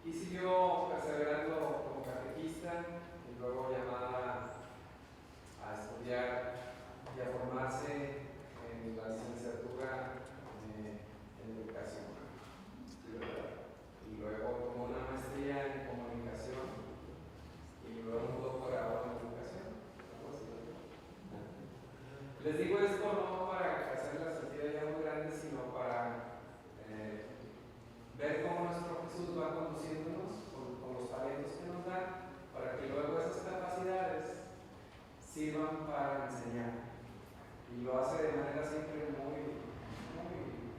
y siguió perseverando como catequista y luego llamada a estudiar y a formarse en la licenciatura en educación. Y luego tomó una maestría en comunicación y luego un doctorado en educación. Les digo esto no para hacerla sentir ya muy grande, sino para ver cómo nuestro Jesús va conduciéndonos con los talentos que nos da, para que luego esas capacidades sirvan para enseñar. Y lo hace de manera siempre muy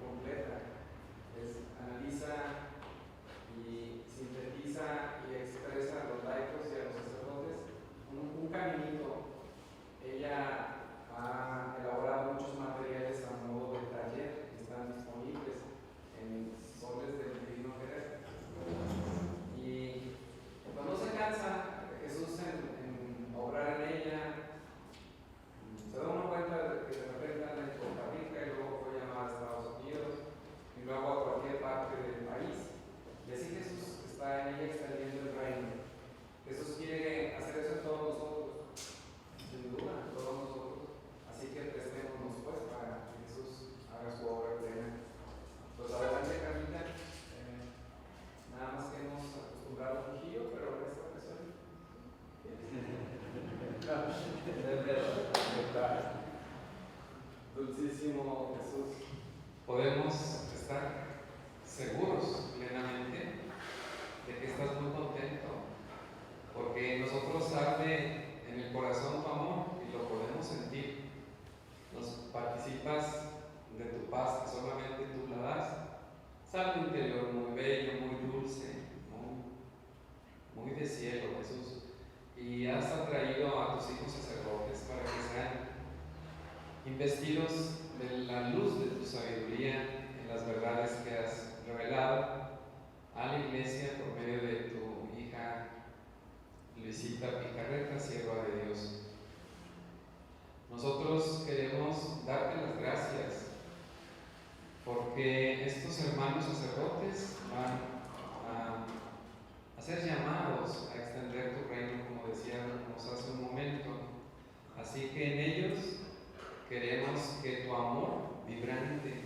completa. Analiza y sintetiza y expresa a los laicos y a los sacerdotes un caminito. Ella ha elaborado muchos materiales a modo de taller que están disponibles en Soles del Divino Querer. Y cuando se cansa Jesús en obrar en ella, se da uno cuenta de que de repente anda en Costa Rica y luego fue llamada a Estados Unidos y luego a cualquier parte del país. Y así Jesús está en ella extendiendo el reino. Jesús quiere hacer eso en todos nosotros, sin duda, en todos nosotros. Así que prestémonos pues para que Jesús haga su obra plena. Pues adelante, Carlita. Nada más que hemos acostumbrado a un giro, pero en esta ocasión. Dulcísimo Jesús, podemos estar seguros plenamente de que estás muy contento, porque nosotros arde en el corazón tu amor y lo podemos sentir. Nos participas de tu paz que solamente tú la das. Salve interior muy bello, muy dulce, muy de cielo, Jesús. Y has atraído a tus hijos sacerdotes para que sean investidos de la luz de tu sabiduría en las verdades que has revelado a la Iglesia por medio de tu hija Luisita Picarreta, sierva de Dios. Nosotros queremos darte las gracias porque estos hermanos sacerdotes van a ser llamados a extender tu reino, como decíamos hace un momento. Así que en ellos queremos que tu amor vibrante,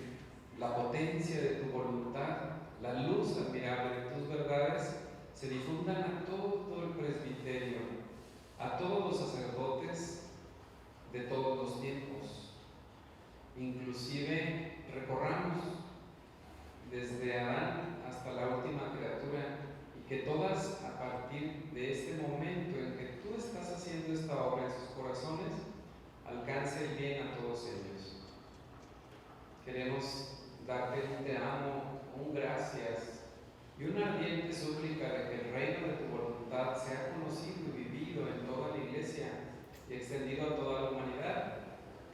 la potencia de tu voluntad, la luz admirable de tus verdades se difundan a todo el presbiterio, a todos los sacerdotes de todos los tiempos. Inclusive recorramos desde Adán hasta la última criatura y que todas, a partir de este momento en que tú estás haciendo esta obra en sus corazones, alcance el bien a todos ellos. Queremos darte un te amo, un gracias y una ardiente súplica de que el reino de tu voluntad sea conocido y vivido en toda la Iglesia y extendido a toda la humanidad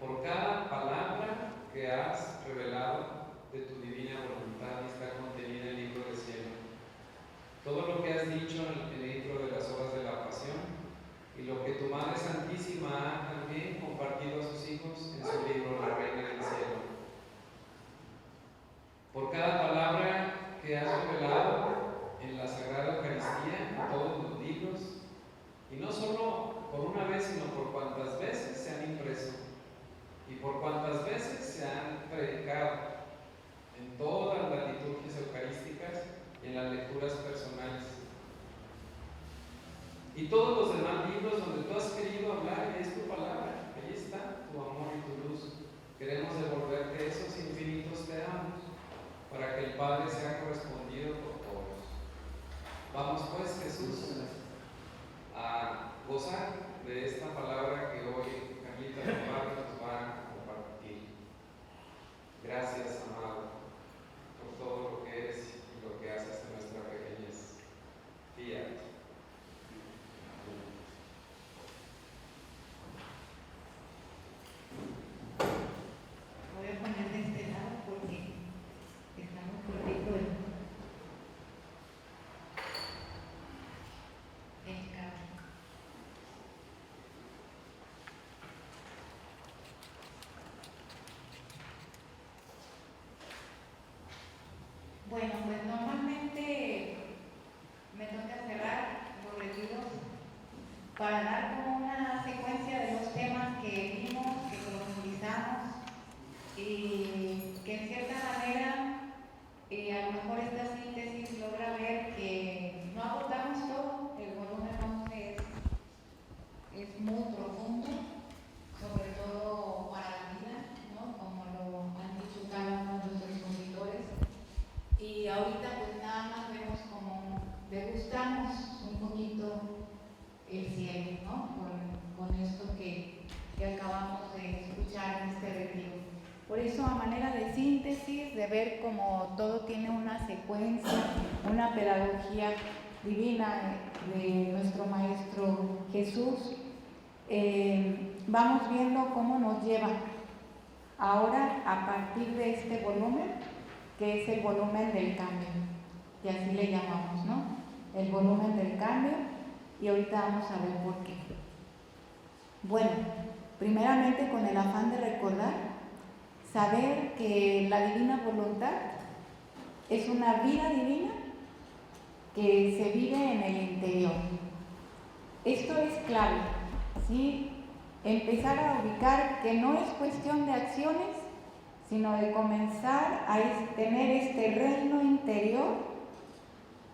por cada palabra que has revelado de tu divina voluntad y está contenida en el libro del cielo. Todo lo que has dicho en el libro de las obras de la pasión y lo que tu Madre Santísima ha también compartido a sus hijos en su libro La Reina del Cielo. Por cada palabra que has revelado en la Sagrada Eucaristía, en todos los libros, y no solo por una vez, sino por cuantas veces se han impreso y por cuantas veces se han predicado en todas las liturgias eucarísticas y en las lecturas personales. Y todos los demás libros donde tú has querido hablar, y es tu palabra, ahí está tu amor y tu luz. Queremos devolverte esos infinitos te amos, para que el Padre sea correspondido por todos. Vamos pues, Jesús, a gozar de esta palabra que hoy Carlita Román nos va a compartir. Gracias, amado, por todo lo que eres y lo que haces en nuestra pequeñez. Fiat. Voy a poner de este lado porque estamos cortitos en cable. Bueno, pues normalmente a manera de síntesis, de ver cómo todo tiene una secuencia, una pedagogía divina de nuestro Maestro Jesús, vamos viendo cómo nos lleva ahora a partir de este volumen, que es el volumen del cambio, que así le llamamos, ¿no? El volumen del cambio, y ahorita vamos a ver por qué. Bueno, primeramente con el afán de recordar, saber que la divina voluntad es una vida divina que se vive en el interior. Esto es clave, ¿sí? Empezar a ubicar que no es cuestión de acciones, sino de comenzar a tener este reino interior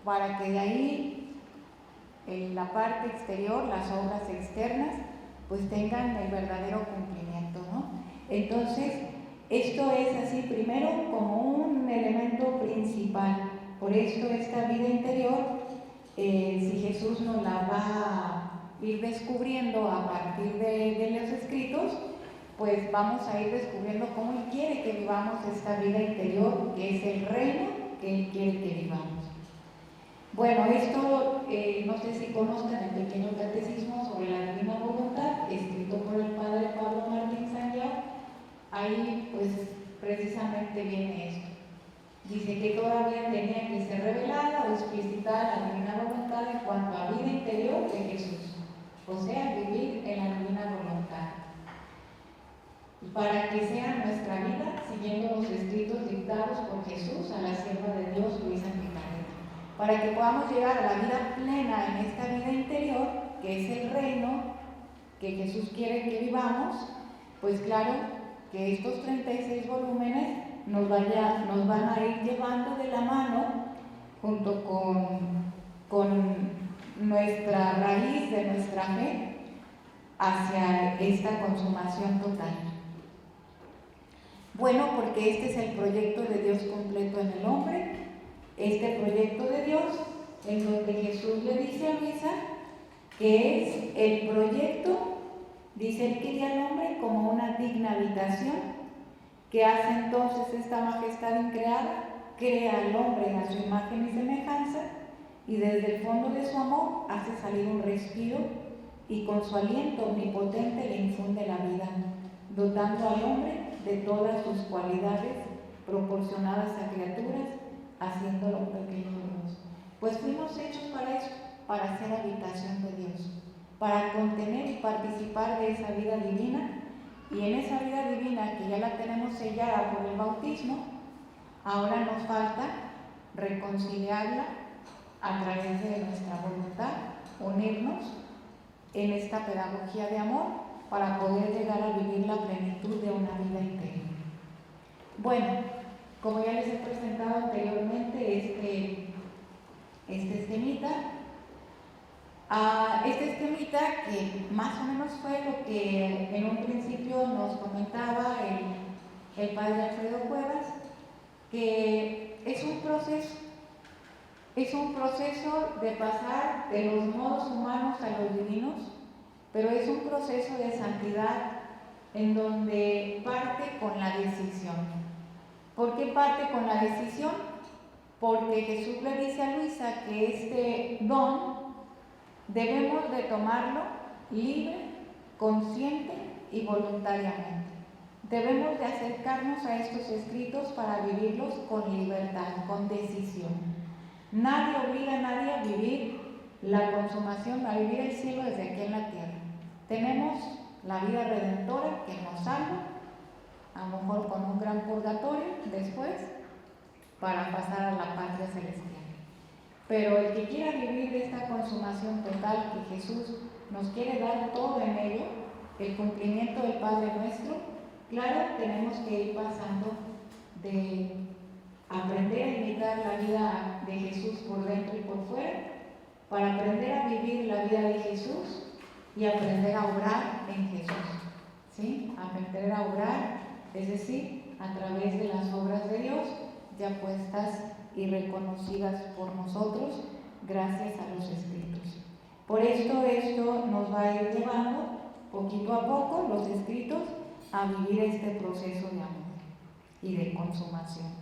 para que de ahí, en la parte exterior, las obras externas, pues tengan el verdadero cumplimiento, ¿no? Entonces, esto es así, primero, como un elemento principal. Por esto esta vida interior, si Jesús nos la va a ir descubriendo a partir de los escritos, pues vamos a ir descubriendo cómo Él quiere que vivamos esta vida interior, que es el reino que Él quiere que vivamos. Bueno, esto no sé si conozcan el pequeño catecismo sobre la divina voluntad, escrito por el padre Pablo Martín Santiago. Ahí pues precisamente viene esto. Dice que todavía tenía que ser revelada o explicitada la divina voluntad en cuanto a vida interior de Jesús, o sea, vivir en la divina voluntad, para que sea nuestra vida siguiendo los escritos dictados por Jesús a la sierva de Dios Luisa Picareta, para que podamos llegar a la vida plena en esta vida interior, que es el reino que Jesús quiere que vivamos. Pues claro que estos 36 volúmenes nos van a ir llevando de la mano junto con nuestra raíz de nuestra fe hacia esta consumación total. Bueno, porque este es el proyecto de Dios completo en el hombre, este proyecto de Dios en donde Jesús le dice a Luisa que es el proyecto, dice, Él quería al hombre como una digna habitación, que hace entonces esta majestad increada, crea al hombre a su imagen y semejanza, y desde el fondo de su amor hace salir un respiro, y con su aliento omnipotente le infunde la vida, dotando al hombre de todas sus cualidades proporcionadas a criaturas, haciéndolo un pequeño Dios. Pues fuimos hechos para eso, para ser habitación de Dios, para contener y participar de esa vida divina. Y en esa vida divina que ya la tenemos sellada por el bautismo, ahora nos falta reconciliarla a través de nuestra voluntad, unirnos en esta pedagogía de amor para poder llegar a vivir la plenitud de una vida interior. Bueno, como ya les he presentado anteriormente este esquemita, este esquemita que más o menos fue lo que en un principio nos comentaba el padre Alfredo Cuevas, que es un proceso de pasar de los modos humanos a los divinos, pero es un proceso de santidad en donde parte con la decisión. ¿Por qué parte con la decisión? Porque Jesús le dice a Luisa que este don debemos de tomarlo libre, consciente y voluntariamente. Debemos de acercarnos a estos escritos para vivirlos con libertad, con decisión. Nadie obliga a nadie a vivir la consumación, a vivir el cielo desde aquí en la tierra. Tenemos la vida redentora que nos salva, a lo mejor con un gran purgatorio después, para pasar a la patria celestial. Pero el que quiera vivir esta consumación total que Jesús nos quiere dar todo en ello, el cumplimiento del Padre Nuestro, claro, tenemos que ir pasando de aprender a imitar la vida de Jesús por dentro y por fuera, para aprender a vivir la vida de Jesús y aprender a obrar en Jesús, ¿sí? Aprender a obrar, es decir, a través de las obras de Dios ya puestas y reconocidas por nosotros gracias a los escritos. Por esto nos va a ir llevando poquito a poco los escritos a vivir este proceso de amor. y de consumación.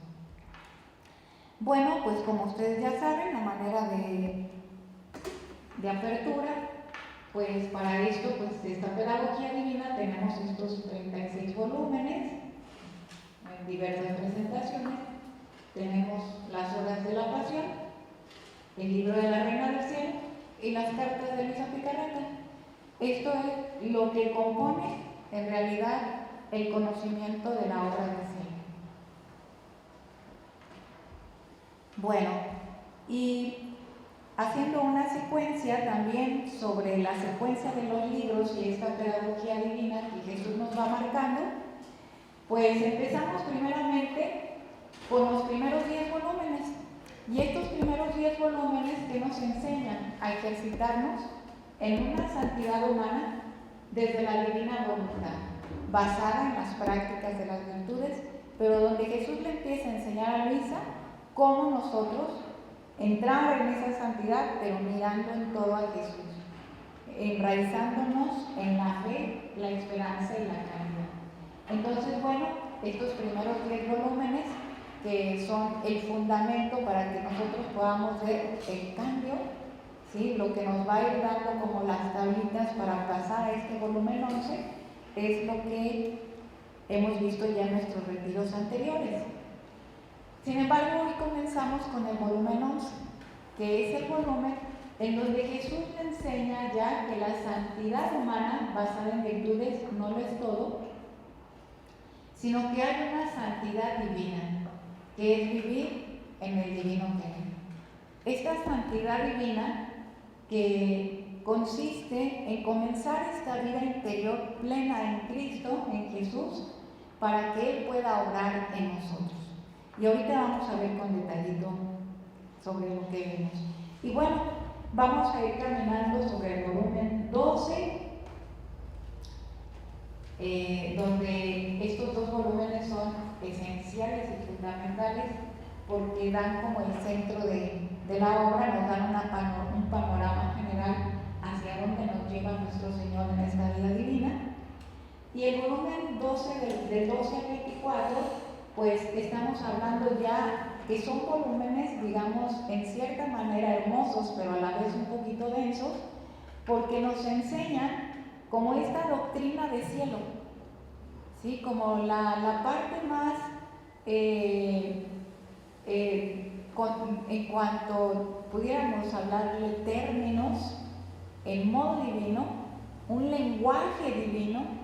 Bueno, pues como ustedes ya saben, la manera de apertura, pues para esto, pues esta pedagogía divina, tenemos estos 36 volúmenes en diversas presentaciones. Tenemos las horas de la pasión, el libro de la Reina del Cielo y las cartas de Luisa Picarreta. Esto es lo que compone en realidad el conocimiento de la obra del cielo. Bueno, y haciendo una secuencia también sobre la secuencia de los libros y esta pedagogía divina que Jesús nos va marcando, pues empezamos primeramente con los primeros 10 volúmenes. Y estos primeros 10 volúmenes que nos enseñan a ejercitarnos en una santidad humana desde la divina voluntad, basada en las prácticas de las virtudes, pero donde Jesús le empieza a enseñar a Luisa cómo nosotros entrar en esa santidad, pero mirando en todo a Jesús, enraizándonos en la fe, la esperanza y la caridad. Entonces, bueno, estos primeros 10 volúmenes que son el fundamento para que nosotros podamos ver el cambio, ¿sí? Lo que nos va a ir dando como las tablitas para pasar a este volumen 11 es lo que hemos visto ya en nuestros retiros anteriores. Sin embargo, hoy comenzamos con el volumen 11, que es el volumen en donde Jesús le enseña ya que la santidad humana basada en virtudes no lo es todo, sino que hay una santidad divina, que es vivir en el divino querer. Esta santidad divina que consiste en comenzar esta vida interior plena en Cristo, en Jesús, para que Él pueda obrar en nosotros. Y ahorita vamos a ver con detallito sobre lo que vemos. Y bueno, vamos a ir caminando sobre el volumen 12, donde estos dos volúmenes son esenciales y fundamentales porque dan como el centro de la obra, nos dan un panorama general hacia dónde nos lleva nuestro Señor en esta vida divina. Y el volumen 12, del 12 al 24, pues estamos hablando ya que son volúmenes, digamos, en cierta manera hermosos, pero a la vez un poquito densos, porque nos enseñan como esta doctrina de cielo, ¿sí? Como la parte más, en cuanto pudiéramos hablar de términos, en modo divino, un lenguaje divino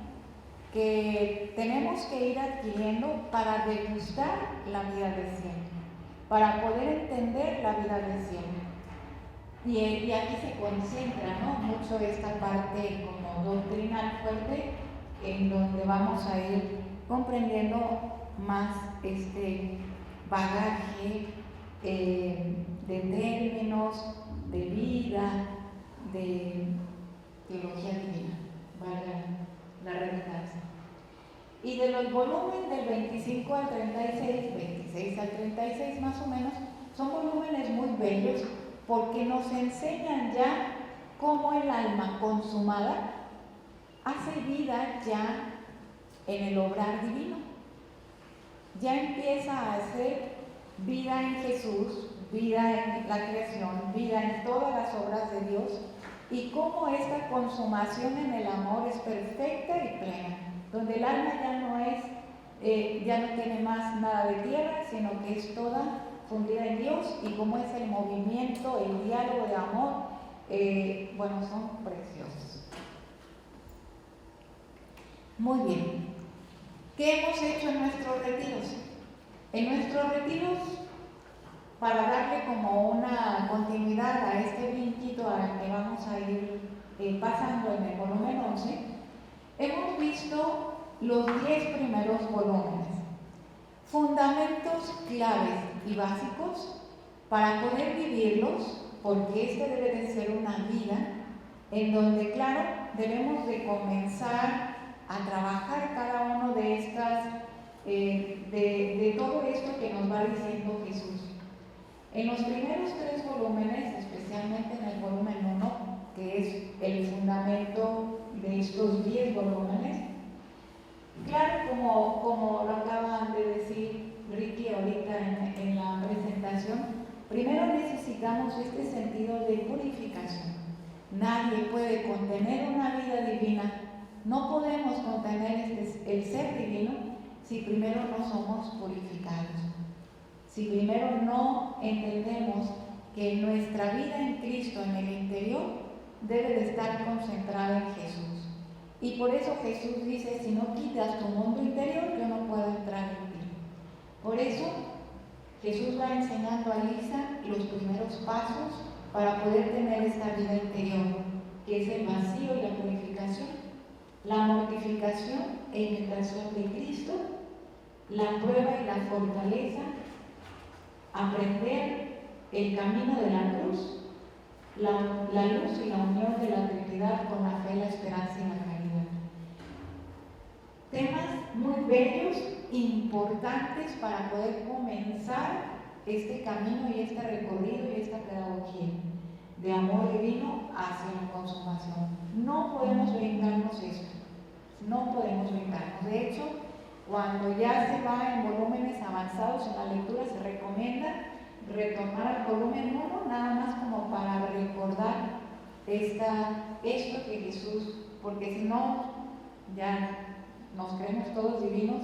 que tenemos que ir adquiriendo para degustar la vida del cielo, para poder entender la vida del cielo. Y aquí se concentra, ¿no?, mucho esta parte como doctrinal fuerte, en donde vamos a ir comprendiendo más este bagaje de términos, de vida, de teología divina, valga la redundancia. Y de los volúmenes del 25 al 36, 26 al 36 más o menos, son volúmenes muy bellos porque nos enseñan ya cómo el alma consumada hace vida ya en el obrar divino. Ya empieza a hacer vida en Jesús, vida en la creación, vida en todas las obras de Dios, y cómo esta consumación en el amor es perfecta y plena, donde el alma ya no tiene más nada de tierra, sino que es toda fundida en Dios, y cómo es el movimiento, el diálogo de amor, bueno, son preciosos. Muy bien. ¿Qué hemos hecho en nuestros retiros? En nuestros retiros, para darle como una continuidad a este brinquito al que vamos a ir pasando en el volumen 11, hemos visto los 10 primeros volúmenes, fundamentos claves y básicos para poder vivirlos, porque este debe de ser una vida en donde, claro, debemos de comenzar a trabajar cada uno de estas, de todo esto que nos va diciendo Jesús. En los primeros 3 volúmenes, especialmente en el volumen 1, que es el fundamento de estos 10 volúmenes, claro, como lo acaban de decir necesitamos este sentido de purificación. Nadie puede contener una vida divina. No podemos contener el ser divino si primero no somos purificados. Si primero no entendemos que nuestra vida en Cristo, en el interior, debe de estar concentrada en Jesús. Y por eso Jesús dice, si no quitas tu mundo interior, yo no puedo entrar en ti. Por eso Jesús va enseñando a Lisa los primeros pasos para poder tener esta vida interior, que es el vacío y la purificación, la mortificación e imitación de Cristo, la prueba y la fortaleza, aprender el camino de la cruz, la luz y la unión de la Trinidad con la fe, la esperanza y la caridad. Temas muy bellos, importantes para poder comenzar este camino y este recorrido y esta pedagogía de amor divino hacia la consumación. No podemos brindarnos esto, no podemos brindarnos. De hecho, cuando ya se va en volúmenes avanzados en la lectura, se recomienda retornar al volumen 1, nada más como para recordar esto que Jesús, porque si no, ya nos creemos todos divinos,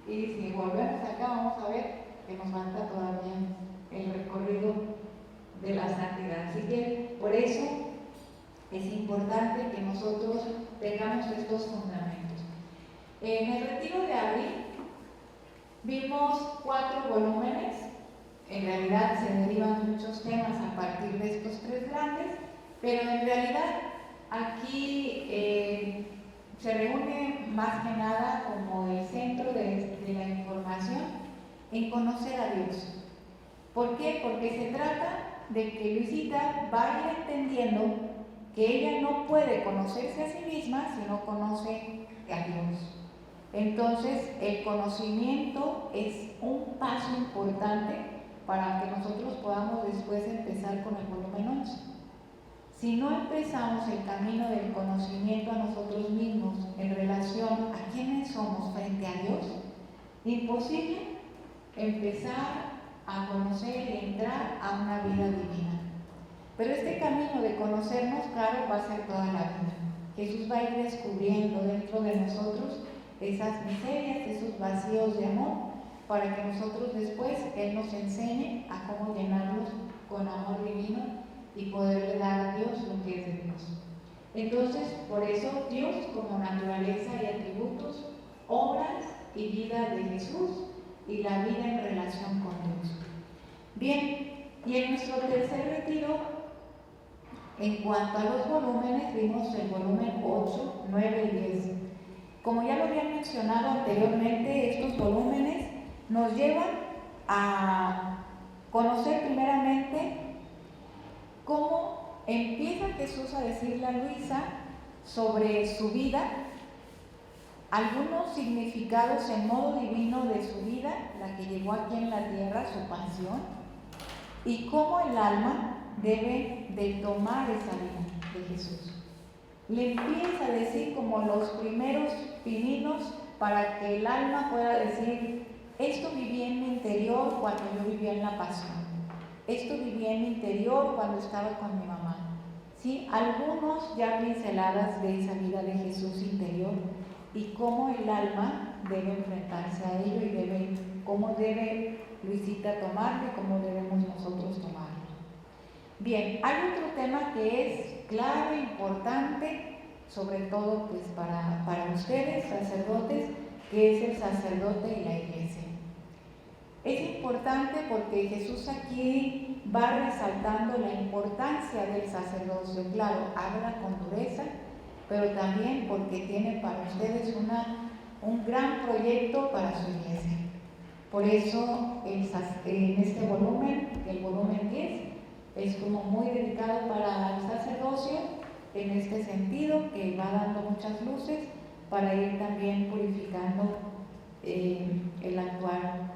y si volvemos acá vamos a ver que nos falta todavía el recorrido de la santidad. Así que por eso es importante que nosotros tengamos estos fundamentos. En el retiro de abril vimos 4 volúmenes. En realidad se derivan muchos temas a partir de estos 3 grandes, pero en realidad aquí se reúne más que nada como el centro de la información en conocer a Dios. ¿Por qué? Porque se trata de que Luisita vaya entendiendo que ella no puede conocerse a sí misma si no conoce a Dios. Entonces, el conocimiento es un paso importante para que nosotros podamos después empezar con el volumen 11. Si no empezamos el camino del conocimiento a nosotros mismos en relación a quiénes somos frente a Dios, imposible empezar a conocer y entrar a una vida divina. Pero este camino de conocernos, claro, va a ser toda la vida. Jesús va a ir descubriendo dentro de nosotros esas miserias, esos vacíos de amor, para que nosotros después Él nos enseñe a cómo llenarlos con amor divino y poderle dar a Dios lo que es de Dios. Entonces, por eso Dios como naturaleza y atributos, obras y vida de Jesús y la vida en relación con Dios. Bien, y en nuestro tercer retiro, en cuanto a los volúmenes, vimos el volumen 8, 9 y 10. Como ya lo había mencionado anteriormente, estos volúmenes nos llevan a conocer primeramente cómo empieza Jesús a decirle a Luisa sobre su vida, algunos significados en modo divino de su vida, la que llegó aquí en la tierra, su pasión, y cómo el alma debe de tomar esa vida de Jesús. Le empieza a decir como los primeros pininos para que el alma pueda decir, esto viví en mi interior cuando yo vivía en la pasión. Esto viví en mi interior cuando estaba con mi mamá. ¿Sí? Algunos ya pinceladas de esa vida de Jesús interior y cómo el alma debe enfrentarse a ello y cómo debe Luisita tomarlo y cómo debemos nosotros tomarlo. Bien, hay otro tema que es clave, importante, sobre todo pues para ustedes, sacerdotes, que es el sacerdote y la iglesia. Es importante porque Jesús aquí va resaltando la importancia del sacerdocio. Claro, habla con dureza, pero también porque tiene para ustedes un gran proyecto para su iglesia. Por eso en este volumen, el volumen 10, es como muy dedicado para el sacerdocio, en este sentido, que va dando muchas luces para ir también purificando el actuar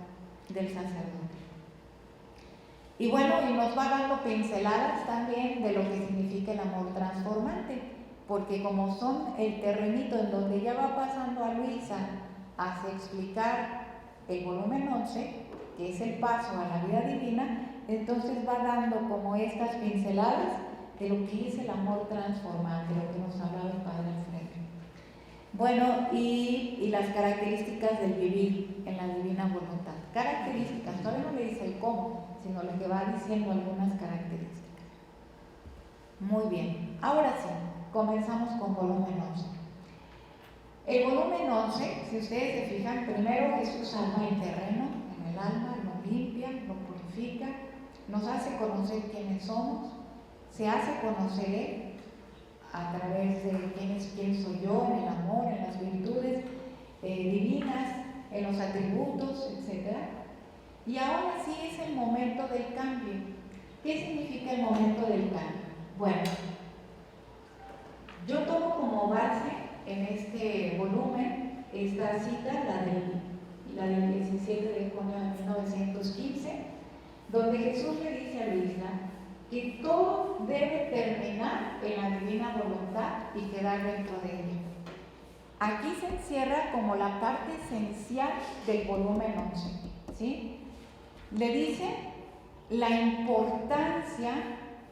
del sacerdote. Y bueno, y nos va dando pinceladas también de lo que significa el amor transformante, porque como son el terrenito en donde ya va pasando a Luisa hacia explicar el volumen 11, que es el paso a la vida divina, entonces va dando como estas pinceladas de lo que es el amor transformante, lo que nos hablaba el Padre Alfredo. Bueno, y las características del vivir en la divina voluntad. Características, todavía no le dice el cómo, sino lo que va diciendo algunas características. Muy bien, ahora sí, comenzamos con volumen 11. El volumen 11, si ustedes se fijan, primero Jesús salva el terreno en el alma, lo limpia, lo purifica, nos hace conocer quiénes somos, se hace conocer Él a través de quién soy yo, en el amor, en las virtudes divinas, en los atributos, etc. Y ahora sí es el momento del cambio. ¿Qué significa el momento del cambio? Bueno, yo tomo como base en este volumen esta cita, la del 17 de junio de 1915, donde Jesús le dice a Luisa que todo debe terminar en la divina voluntad y quedar dentro de ella. Aquí se encierra como la parte esencial del volumen 11, ¿sí? Le dice la importancia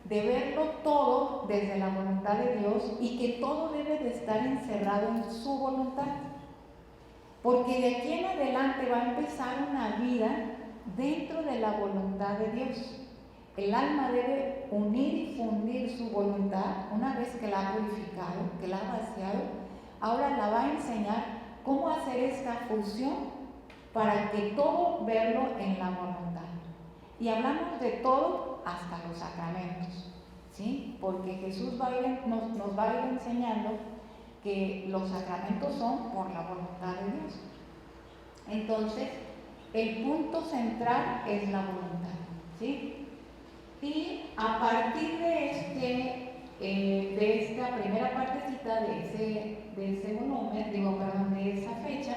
de verlo todo desde la voluntad de Dios y que todo debe de estar encerrado en su voluntad. Porque de aquí en adelante va a empezar una vida dentro de la voluntad de Dios. El alma debe unir y fundir su voluntad una vez que la ha purificado, que la ha vaciado. Ahora la va a enseñar cómo hacer esta fusión para que todo verlo en la voluntad. Y hablamos de todo hasta los sacramentos, ¿sí? Porque Jesús nos va a ir enseñando que los sacramentos son por la voluntad de Dios. Entonces, el punto central es la voluntad, ¿sí? Y a partir de esta primera partecita de ese volumen, de esa fecha,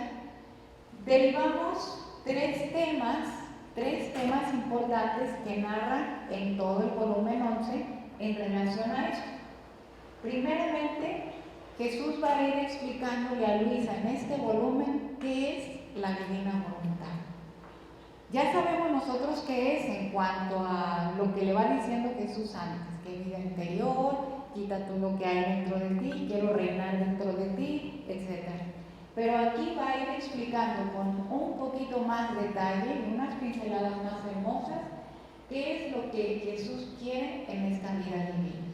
derivamos tres temas importantes que narran en todo el volumen 11 en relación a esto. Primeramente, Jesús va a ir explicándole a Luisa en este volumen qué es la divina voluntad. Ya sabemos nosotros qué es en cuanto a lo que le va diciendo Jesús antes, que vida interior, quita todo lo que hay dentro de ti, quiero reinar dentro de ti, etc. Pero aquí va a ir explicando con un poquito más detalle y unas pinceladas más hermosas qué es lo que Jesús quiere en esta vida divina.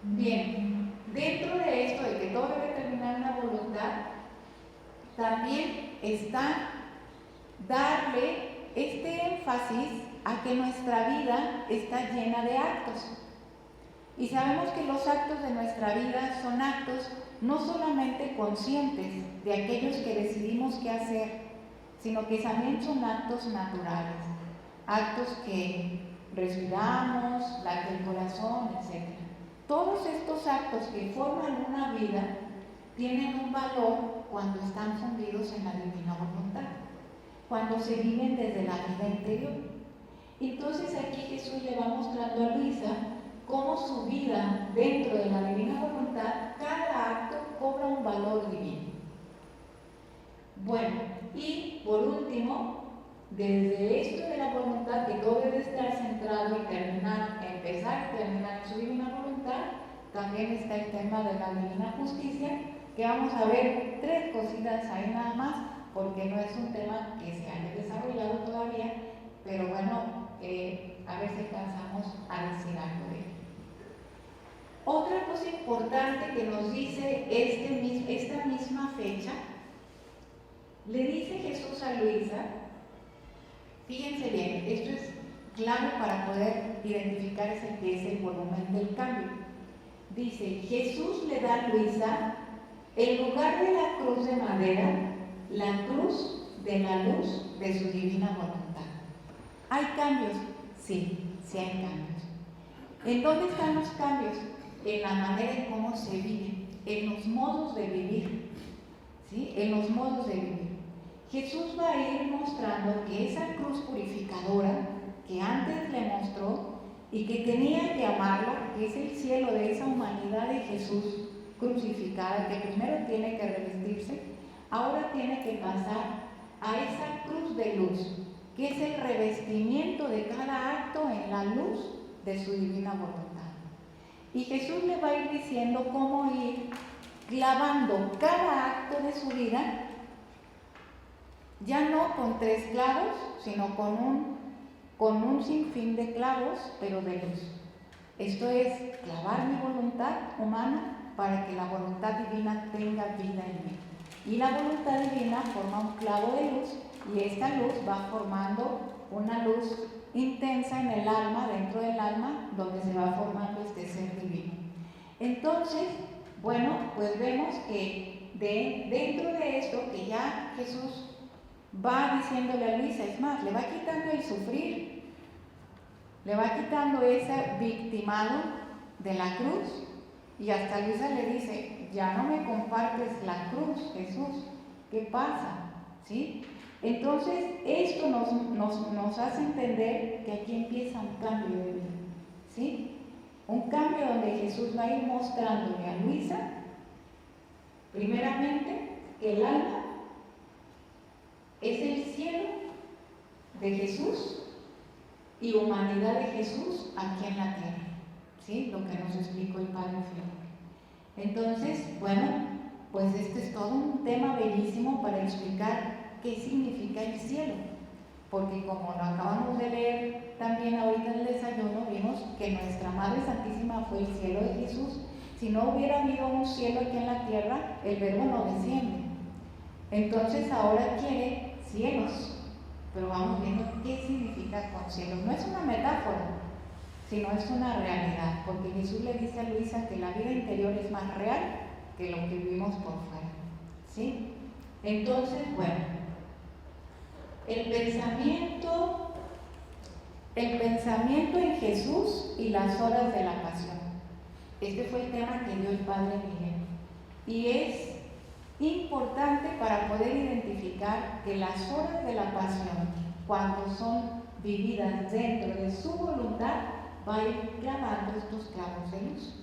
Bien, dentro de esto de que todo debe terminar en la voluntad, también está darle este énfasis a que nuestra vida está llena de actos. Y sabemos que los actos de nuestra vida son actos no solamente conscientes de aquellos que decidimos qué hacer, sino que también son actos naturales, actos que respiramos, late el corazón, etc. Todos estos actos que forman una vida tienen un valor cuando están fundidos en la divina voluntad, cuando se viven desde la vida interior. Entonces aquí Jesús le va mostrando a Luisa cómo su vida dentro de la divina voluntad, cada acto cobra un valor divino. Bueno, y por último, desde esto de la voluntad, que todo debe estar centrado y empezar y terminar en su divina voluntad, también está el tema de la divina justicia, que vamos a ver tres cositas ahí nada más, porque no es un tema que se haya desarrollado todavía, pero bueno, a ver si alcanzamos a decir algo de él. Otra cosa importante que nos dice esta misma fecha, le dice Jesús a Luisa, fíjense bien, esto es clave para poder identificar ese que es el volumen del cambio. Dice, Jesús le da a Luisa, en lugar de la cruz de madera, la cruz de la luz de su divina voluntad. ¿Hay cambios? Sí, sí hay cambios. ¿En dónde están los cambios? En la manera en cómo se vive, en los modos de vivir, ¿sí? En los modos de vivir. Jesús va a ir mostrando que esa cruz purificadora que antes le mostró y que tenía que amarlo, que es el cielo de esa humanidad de Jesús crucificada, que primero tiene que revestirse, ahora tiene que pasar a esa cruz de luz, que es el revestimiento de cada acto en la luz de su divina voluntad. Y Jesús le va a ir diciendo cómo ir clavando cada acto de su vida, ya no con 3 clavos, sino con un sinfín de clavos, pero de luz. Esto es clavar mi voluntad humana para que la voluntad divina tenga vida en mí. Y la voluntad divina forma un clavo de luz, y esta luz va formando una luz intensa en el alma, dentro del alma, donde se va formando este ser divino. Entonces, bueno, pues vemos que dentro de esto, que ya Jesús va diciéndole a Luisa, es más, le va quitando el sufrir, le va quitando ese victimado de la cruz, y hasta Luisa le dice, ya no me compartes la cruz, Jesús, ¿qué pasa? ¿Sí? Entonces, esto nos hace entender que aquí empieza un cambio de vida, ¿sí? Un cambio donde Jesús va a ir mostrándole a Luisa, primeramente, que el alma es el cielo de Jesús y humanidad de Jesús aquí en la tierra, ¿sí? Lo que nos explicó el Padre Felipe. Entonces, bueno, pues este es todo un tema bellísimo para explicar qué significa el cielo, porque como lo acabamos de leer también ahorita en el desayuno, vimos que nuestra Madre Santísima fue el cielo de Jesús. Si no hubiera habido un cielo aquí en la tierra, el Verbo no desciende. Entonces ahora quiere cielos, pero vamos viendo qué significa con cielos. No es una metáfora, sino es una realidad, porque Jesús le dice a Luisa que la vida interior es más real que lo que vivimos por fuera, ¿sí? Entonces, bueno, el pensamiento en Jesús y las horas de la pasión. Este fue el tema que dio el Padre Miguel. Y es importante para poder identificar que las horas de la pasión, cuando son vividas dentro de su voluntad, va a ir clavando estos clavos de luz.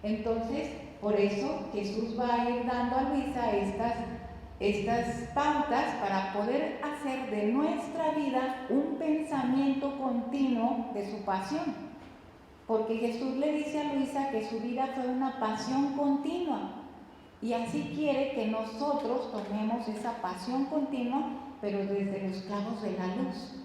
Entonces, por eso Jesús va a ir dando a Luisa estas pautas para poder hacer de nuestra vida un pensamiento continuo de su pasión. Porque Jesús le dice a Luisa que su vida fue una pasión continua. Y así quiere que nosotros tomemos esa pasión continua, pero desde los clavos de la luz.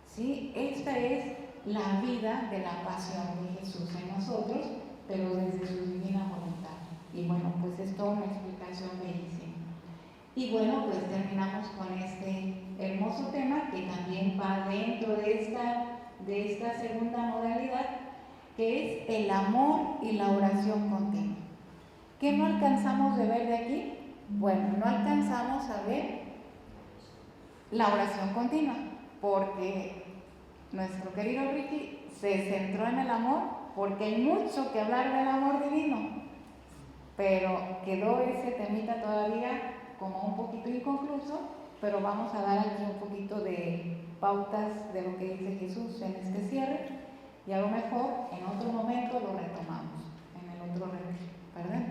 ¿Sí? Esta es la vida de la pasión de Jesús en nosotros, pero desde su divina voluntad. Y bueno, pues es toda una explicación bellísima. Y bueno, pues terminamos con este hermoso tema que también va dentro de esta segunda modalidad, que es el amor y la oración continua. ¿Qué no alcanzamos de ver de aquí? Bueno, no alcanzamos a ver la oración continua, porque nuestro querido Ricky se centró en el amor, porque hay mucho que hablar del amor divino, pero quedó ese temita todavía como un poquito inconcluso, pero vamos a dar aquí un poquito de pautas de lo que dice Jesús en este cierre, y a lo mejor en otro momento lo retomamos, en el otro retiro, ¿verdad?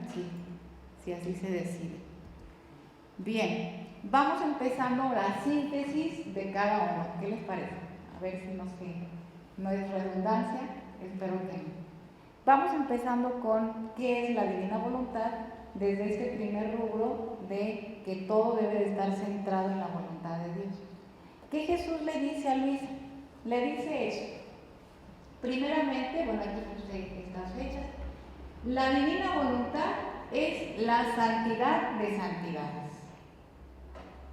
Sí, así se decide. Bien, vamos empezando la síntesis de cada uno. ¿Qué les parece? A ver si no es redundancia, espero que no. Vamos empezando con qué es la divina voluntad, desde este primer rubro de que todo debe de estar centrado en la voluntad de Dios. ¿Qué Jesús le dice a Luisa? Le dice eso. Primeramente, bueno, aquí puse estas fechas. La divina voluntad es la santidad de santidades.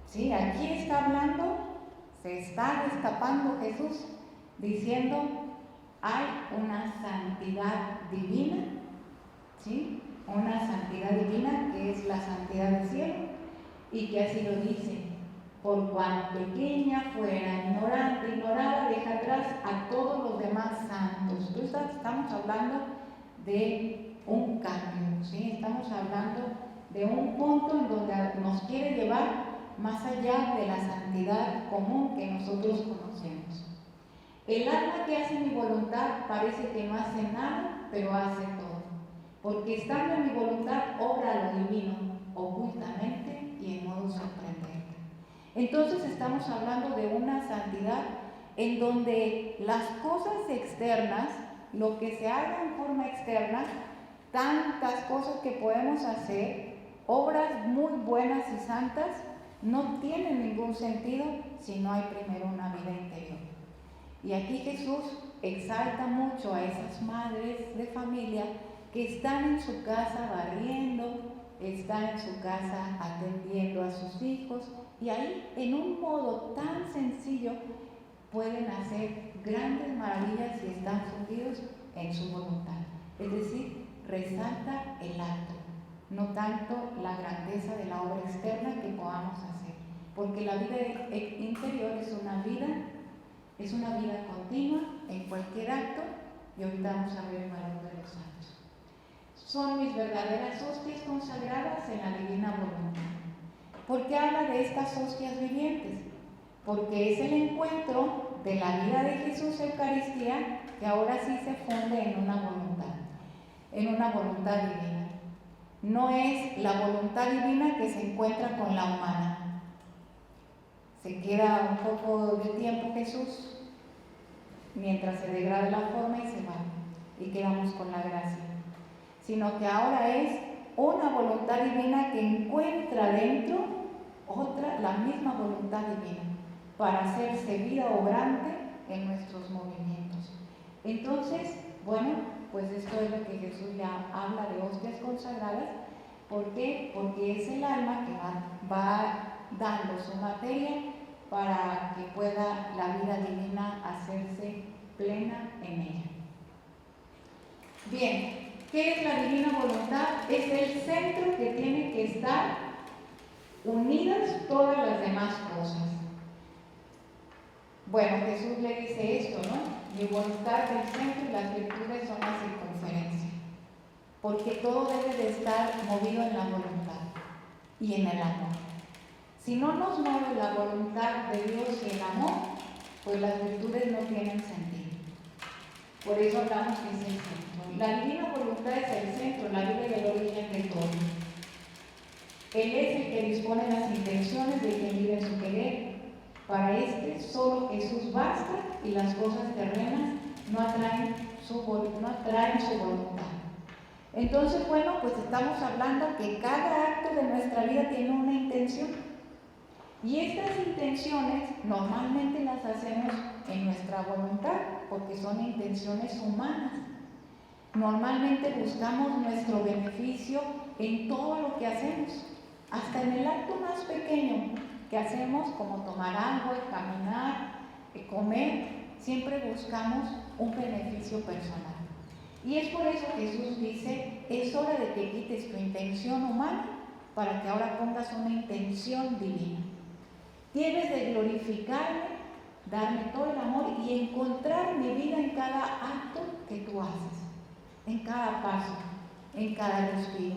¿Sí? Aquí está hablando, se está destapando Jesús diciendo, hay una santidad divina, ¿sí? Una santidad divina que es la santidad del cielo, y que así lo dice: por cuan pequeña fuera, ignorada, deja atrás a todos los demás santos. Entonces estamos hablando de un cambio, ¿sí? Estamos hablando de un punto en donde nos quiere llevar más allá de la santidad común que nosotros conocemos. El alma que hace mi voluntad parece que no hace nada, pero hace todo, porque estando en mi voluntad obra lo divino, ocultamente y en modo sorprendente. Entonces estamos hablando de una santidad en donde las cosas externas, lo que se haga en forma externa, tantas cosas que podemos hacer, obras muy buenas y santas, no tienen ningún sentido si no hay primero una vida interior. Y aquí Jesús exalta mucho a esas madres de familia que están en su casa barriendo, están en su casa atendiendo a sus hijos, y ahí en un modo tan sencillo pueden hacer grandes maravillas si están fundidos en su voluntad. Es decir, resalta el acto, no tanto la grandeza de la obra externa que podamos hacer, porque la vida interior es una vida continua en cualquier acto, y ahorita vamos a ver el valor de los actos. Son mis verdaderas hostias consagradas en la divina voluntad. ¿Por qué habla de estas hostias vivientes? Porque es el encuentro de la vida de Jesús Eucaristía que ahora sí se funde en una voluntad divina. No es la voluntad divina que se encuentra con la humana. Se queda un poco de tiempo Jesús mientras se degrada la forma y se va, y quedamos con la gracia. Sino que ahora es una voluntad divina que encuentra dentro la misma voluntad divina, para hacerse vida obrante en nuestros movimientos. Entonces, bueno, pues esto es lo que Jesús ya habla de hostias consagradas. ¿Por qué? Porque es el alma que va dando su materia para que pueda la vida divina hacerse plena en ella. Bien, ¿qué es la divina voluntad? Es el centro que tiene que estar unidas todas las demás cosas. Bueno, Jesús le dice esto, ¿no? Mi voluntad es el centro y las virtudes son la circunferencia. Porque todo debe de estar movido en la voluntad y en el amor. Si no nos mueve la voluntad de Dios y el amor, pues las virtudes no tienen sentido. Por eso hablamos que es el centro. La divina voluntad es el centro, la vida y el origen de todo. Él es el que dispone las intenciones de quien vive en su querer. Para solo Jesús basta, y las cosas terrenas no atraen su voluntad. Entonces, bueno, pues estamos hablando que cada acto de nuestra vida tiene una intención. Y estas intenciones normalmente las hacemos en nuestra voluntad, porque son intenciones humanas. Normalmente buscamos nuestro beneficio en todo lo que hacemos. Hasta en el acto más pequeño que hacemos, como tomar agua, caminar, comer, siempre buscamos un beneficio personal. Y es por eso que Jesús dice, es hora de que quites tu intención humana para que ahora pongas una intención divina. Debes de glorificarme, darme todo el amor y encontrar mi vida en cada acto que tú haces, en cada paso, en cada respiro,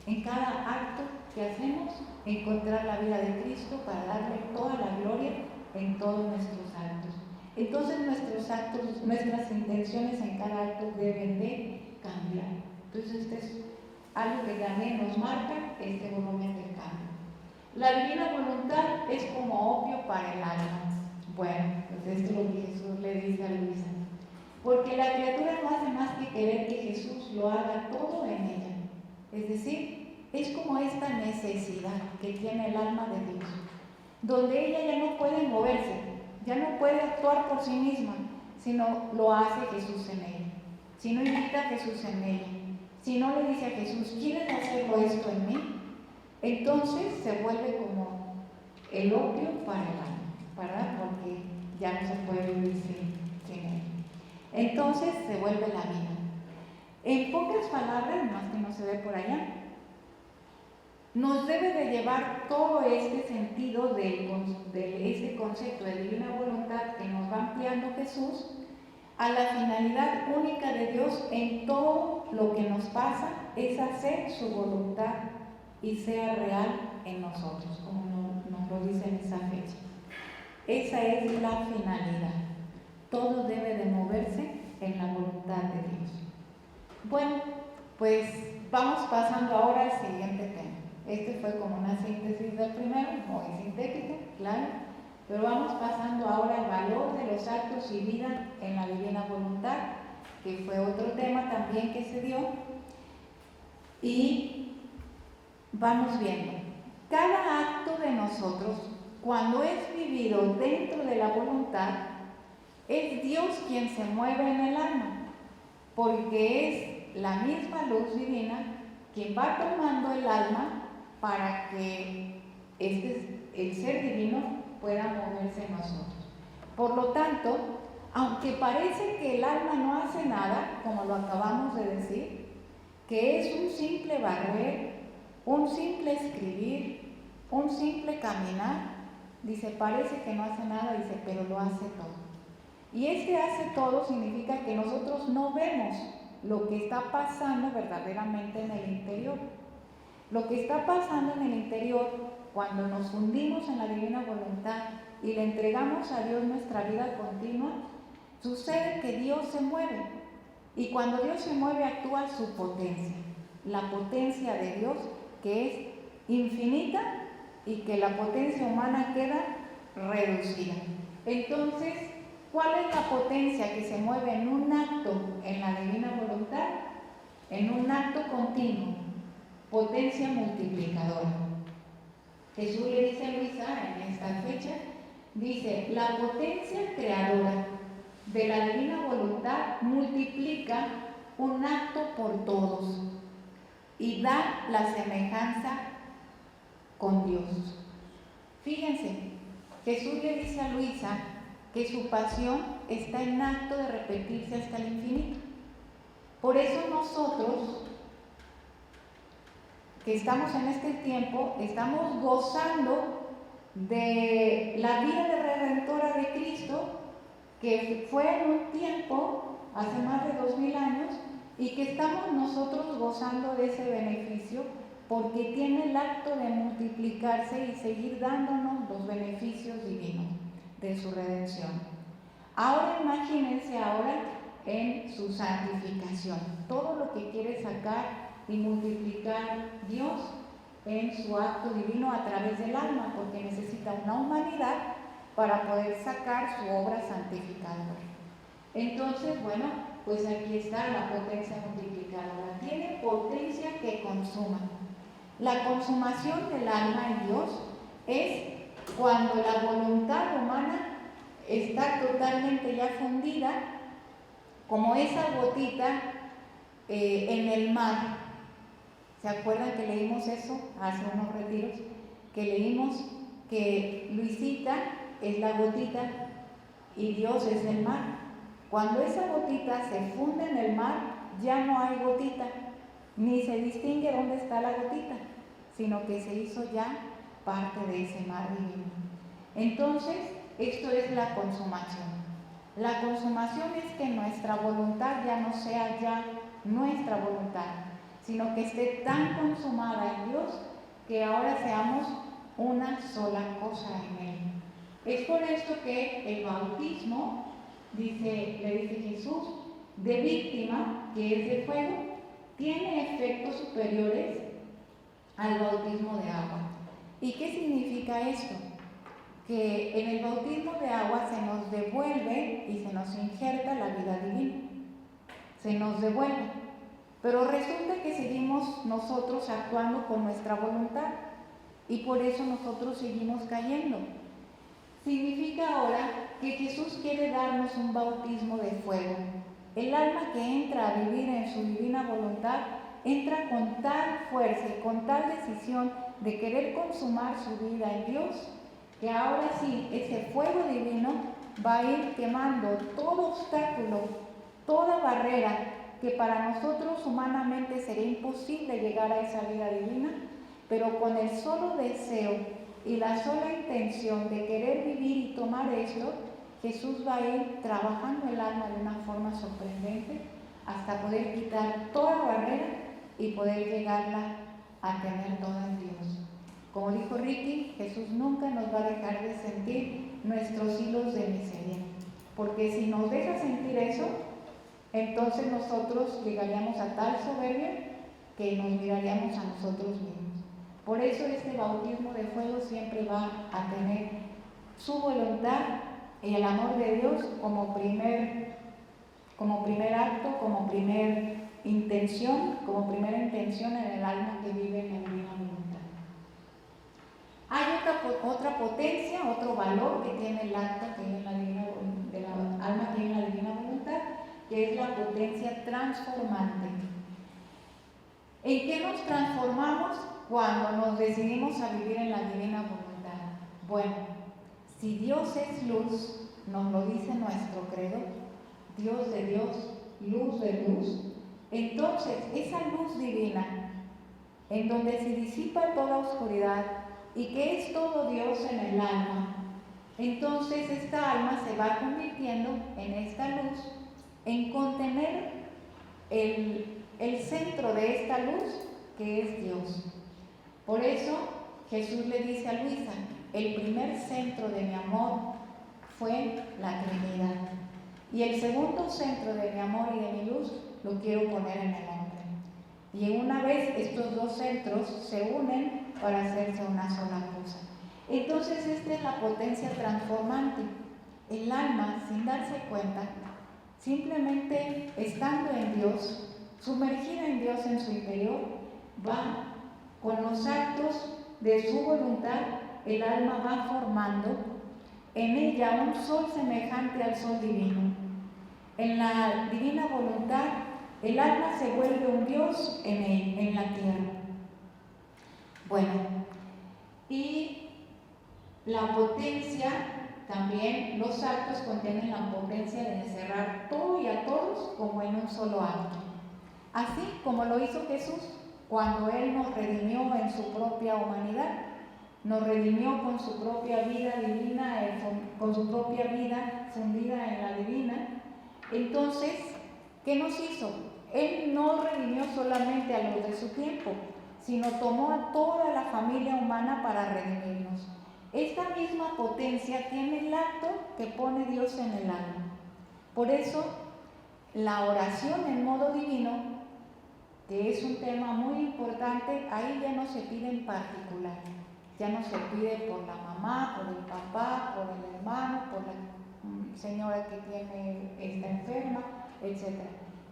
en cada acto que hacemos, encontrar la vida de Cristo para darle toda la gloria en todos nuestros actos. Entonces nuestros actos, nuestras intenciones en cada acto deben de cambiar. Entonces este es algo que también nos marca este volumen del cambio. La divina voluntad es como opio para el alma. Bueno, pues esto es lo que Jesús le dice a Luisa. Porque la criatura no hace más que querer que Jesús lo haga todo en ella. Es decir, es como esta necesidad que tiene el alma de Dios, donde ella ya no puede moverse, ya no puede actuar por sí misma, sino lo hace Jesús en ella. Si no invita a Jesús en ella, si no le dice a Jesús, ¿quieres hacerlo esto en mí? Entonces se vuelve como el opio para el alma, ¿verdad? Porque ya no se puede vivir sin él. Entonces se vuelve la vida. En pocas palabras, más que no se ve por allá, nos debe de llevar todo este sentido de este concepto de divina voluntad que nos va ampliando Jesús a la finalidad única de Dios en todo lo que nos pasa, es hacer su voluntad y sea real en nosotros, como nos lo dice en esa fecha. Esa es la finalidad. Todo debe de moverse en la voluntad de Dios. Bueno, pues vamos pasando ahora al siguiente tema. Este fue como una síntesis del primero, muy sintética, claro, pero vamos pasando ahora al valor de los actos y vida en la divina voluntad, que fue otro tema también que se dio, y vamos viendo. Cada acto de nosotros, cuando es vivido dentro de la voluntad, es Dios quien se mueve en el alma, porque es la misma luz divina quien va tomando el alma para que el ser divino pueda moverse en nosotros. Por lo tanto, aunque parece que el alma no hace nada, como lo acabamos de decir, que es un simple barrer, un simple escribir, un simple caminar, dice, parece que no hace nada, dice, pero lo hace todo. Y este hace todo significa que nosotros no vemos lo que está pasando verdaderamente en el interior. Lo que está pasando en el interior, cuando nos fundimos en la divina voluntad y le entregamos a Dios nuestra vida continua, sucede que Dios se mueve. Y cuando Dios se mueve, actúa su potencia, la potencia de Dios, que es infinita y que la potencia humana queda reducida. Entonces, ¿cuál es la potencia que se mueve en un acto en la divina voluntad? En un acto continuo, potencia multiplicadora. Jesús le dice a Luisa en esta fecha, dice, la potencia creadora de la divina voluntad multiplica un acto por todos y da la semejanza con Dios. Fíjense, Jesús le dice a Luisa que su pasión está en acto de repetirse hasta el infinito. Por eso nosotros, que estamos en este tiempo, estamos gozando de la vida de redentora de Cristo, que fue en un tiempo, hace más de 2000 años, y que estamos nosotros gozando de ese beneficio, porque tiene el acto de multiplicarse y seguir dándonos los beneficios divinos de su redención. Ahora imagínense ahora en su santificación, todo lo que quiere sacar y multiplicar Dios en su acto divino a través del alma, porque necesita una humanidad para poder sacar su obra santificadora. Entonces, bueno, pues aquí está la potencia multiplicadora. Tiene potencia que consuma. La consumación del alma en Dios es cuando la voluntad humana está totalmente ya fundida, como esa gotita en el mar. ¿Se acuerdan que leímos eso hace unos retiros? Que leímos que Luisita es la gotita y Dios es el mar. Cuando esa gotita se funde en el mar, ya no hay gotita, ni se distingue dónde está la gotita, sino que se hizo ya parte de ese mar divino. Entonces, esto es la consumación. La consumación es que nuestra voluntad ya no sea ya nuestra voluntad, sino que esté tan consumada en Dios que ahora seamos una sola cosa en Él. Es por esto que el bautismo, le dice Jesús, de víctima, que es de fuego, tiene efectos superiores al bautismo de agua. ¿Y qué significa esto? Que en el bautismo de agua se nos devuelve y se nos injerta la vida divina. Se nos devuelve. Pero resulta que seguimos nosotros actuando con nuestra voluntad y por eso nosotros seguimos cayendo. Significa ahora que Jesús quiere darnos un bautismo de fuego. El alma que entra a vivir en su divina voluntad entra con tal fuerza y con tal decisión de querer consumar su vida en Dios, que ahora sí, ese fuego divino va a ir quemando todo obstáculo, toda barrera que para nosotros humanamente sería imposible llegar a esa vida divina, pero con el solo deseo y la sola intención de querer vivir y tomar esto, Jesús va a ir trabajando el alma de una forma sorprendente hasta poder quitar toda barrera y poder llegarla a tener toda en Dios. Como dijo Ricky, Jesús nunca nos va a dejar de sentir nuestros hilos de miseria, porque si nos deja sentir eso, entonces nosotros llegaríamos a tal soberbia que nos miraríamos a nosotros mismos. Por eso este bautismo de fuego siempre va a tener su voluntad y el amor de Dios como primer acto, como primera intención en el alma que vive en la divina voluntad. Hay otra potencia, otro valor que tiene el acto que tiene la alma que tiene la divina voluntad, que es la potencia transformante. ¿En qué nos transformamos cuando nos decidimos a vivir en la divina voluntad? Bueno, si Dios es luz, nos lo dice nuestro credo, Dios de Dios, luz de luz, entonces esa luz divina, en donde se disipa toda oscuridad y que es todo Dios en el alma, entonces esta alma se va convirtiendo en esta luz, en contener el centro de esta luz, que es Dios. Por eso Jesús le dice a Luisa, el primer centro de mi amor fue la Trinidad. Y el segundo centro de mi amor y de mi luz lo quiero poner en el hombre. Y una vez estos dos centros se unen para hacerse una sola cosa. Entonces esta es la potencia transformante. El alma, sin darse cuenta, simplemente estando en Dios, sumergida en Dios en su interior, va con los actos de su voluntad, el alma va formando en ella un sol semejante al sol divino. En la divina voluntad, el alma se vuelve un Dios en la tierra. Bueno, y la potencia, también los actos contienen la potencia de encerrar todo y a todos como en un solo acto. Así como lo hizo Jesús cuando Él nos redimió en su propia humanidad, nos redimió con su propia vida divina, con su propia vida fundida en la divina. Entonces, ¿qué nos hizo? Él no redimió solamente a los de su tiempo, sino tomó a toda la familia humana para redimirnos. Esta misma potencia tiene el acto que pone Dios en el alma. Por eso, la oración en modo divino, que es un tema muy importante, ahí ya no se pide en particular. Ya no se pide por la mamá, por el papá, por el hermano, por la señora que está enferma, etc.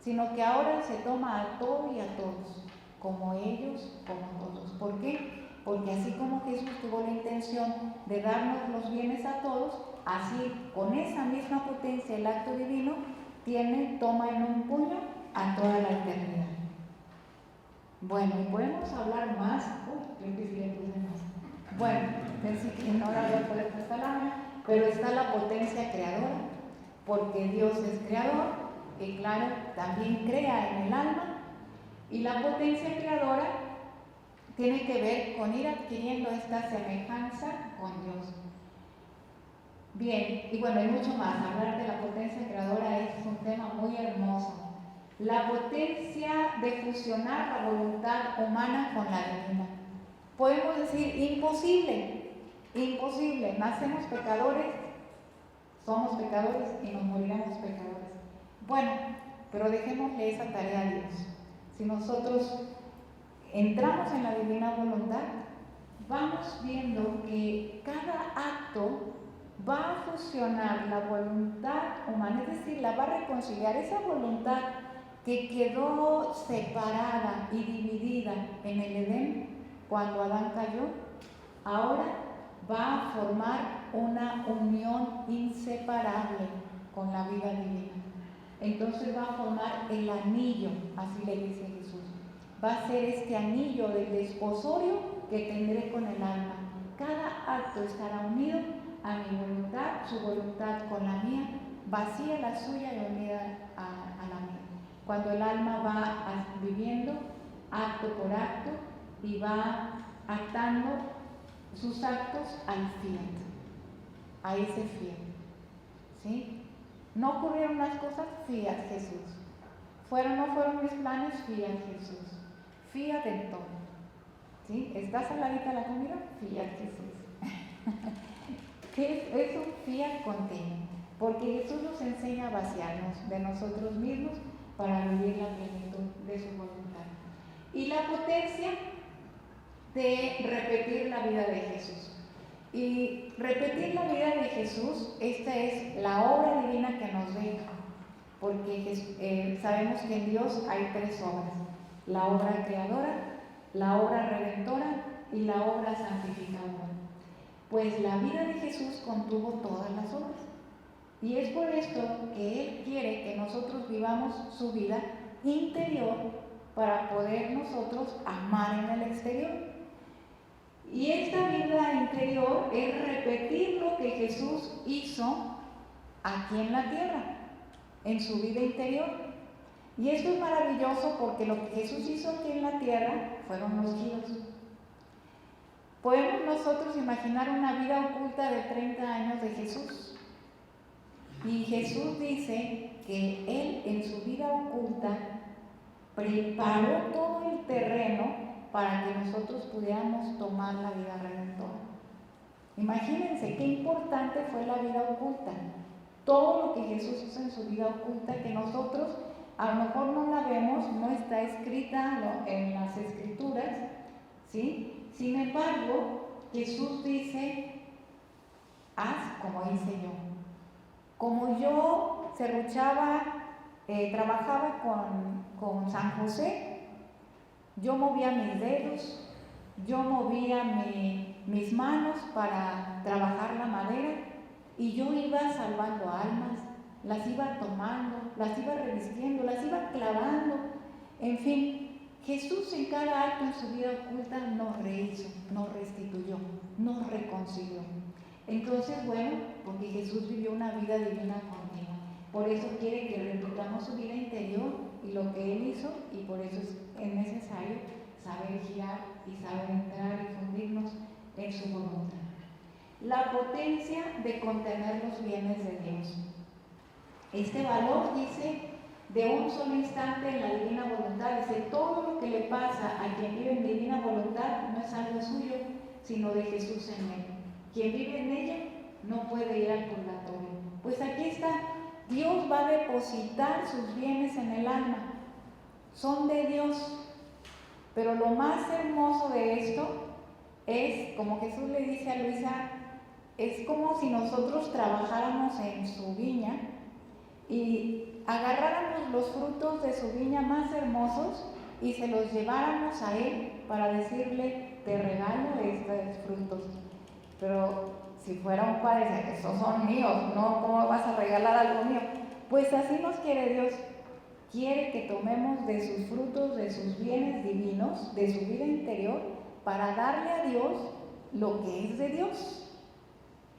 Sino que ahora se toma a todo y a todos, como ellos, como todos. ¿Por qué? Porque así como Jesús tuvo la intención de darnos los bienes a todos, así con esa misma potencia el acto divino toma en un puño a toda la eternidad. Bueno, y podemos hablar más. Creo que sí le puse más. Bueno, pensé que no la voy a poder prestar la mano, pero está la potencia creadora, porque Dios es creador, y claro, también crea en el alma, y la potencia creadora tiene que ver con ir adquiriendo esta semejanza con Dios. Bien, y bueno, hay mucho más. Hablar de la potencia creadora es un tema muy hermoso. La potencia de fusionar la voluntad humana con la divina. Podemos decir imposible, imposible. Nacemos pecadores, somos pecadores y nos moriremos pecadores. Bueno, pero dejémosle esa tarea a Dios. Si nosotros entramos en la divina voluntad, vamos viendo que cada acto va a fusionar la voluntad humana, es decir, la va a reconciliar. Esa voluntad que quedó separada y dividida en el Edén cuando Adán cayó, ahora va a formar una unión inseparable con la vida divina. Entonces va a formar el anillo, así le dice Jesús. Va a ser este anillo del desposorio que tendré con el alma. Cada acto estará unido a mi voluntad, su voluntad con la mía, vacía la suya y unida a la mía. Cuando el alma va viviendo acto por acto y va atando sus actos al fiat, a ese fiat. ¿Sí? No ocurrieron las cosas, fiat Jesús. No fueron mis planes, fiat Jesús. Fiat en todo. ¿Sí? ¿Está saladita la comida? Fiat Jesús. ¿Qué es un fiat continuo? Porque Jesús nos enseña a vaciarnos de nosotros mismos para vivir la plenitud de su voluntad. Y la potencia de repetir la vida de Jesús. Y repetir la vida de Jesús, esta es la obra divina que nos deja, porque sabemos que en Dios hay tres obras: la obra creadora, la obra redentora y la obra santificadora. Pues la vida de Jesús contuvo todas las obras. Y es por esto que Él quiere que nosotros vivamos su vida interior para poder nosotros amar en el exterior. Y esta vida interior es repetir lo que Jesús hizo aquí en la tierra, en su vida interior. Y esto es maravilloso porque lo que Jesús hizo aquí en la tierra fueron los giros. Podemos nosotros imaginar una vida oculta de 30 años de Jesús. Y Jesús dice que Él en su vida oculta preparó todo el terreno para que nosotros pudiéramos tomar la vida redentora. Imagínense qué importante fue la vida oculta. Todo lo que Jesús hizo en su vida oculta, que nosotros a lo mejor no la vemos, no está escrita en las Escrituras, ¿sí? Sin embargo, Jesús dice: haz como hice yo. Como yo trabajaba con San José, yo movía mis dedos, yo movía mis manos para trabajar la madera, y yo iba salvando almas, las iba tomando, las iba revistiendo, las iba clavando. En fin, Jesús en cada acto en su vida oculta nos rehizo, nos restituyó, nos reconcilió. Entonces, bueno, porque Jesús vivió una vida divina continua, por eso quiere que repitamos su vida interior y lo que Él hizo, y por eso es necesario saber girar y saber entrar y fundirnos en su voluntad. La potencia de contener los bienes de Dios. Este valor, dice, de un solo instante en la divina voluntad. Dice, todo lo que le pasa a quien vive en divina voluntad no es algo suyo, sino de Jesús en él. Quien vive en ella no puede ir al purgatorio. Pues aquí está, Dios va a depositar sus bienes en el alma. Son de Dios. Pero lo más hermoso de esto es, como Jesús le dice a Luisa, es como si nosotros trabajáramos en su viña y agarráramos los frutos de su viña más hermosos y se los lleváramos a Él para decirle: te regalo estos frutos. Pero si fuera un padre, esos son míos, ¿no? ¿Cómo vas a regalar algo mío? Pues así nos quiere Dios. Quiere que tomemos de sus frutos, de sus bienes divinos, de su vida interior, para darle a Dios lo que es de Dios.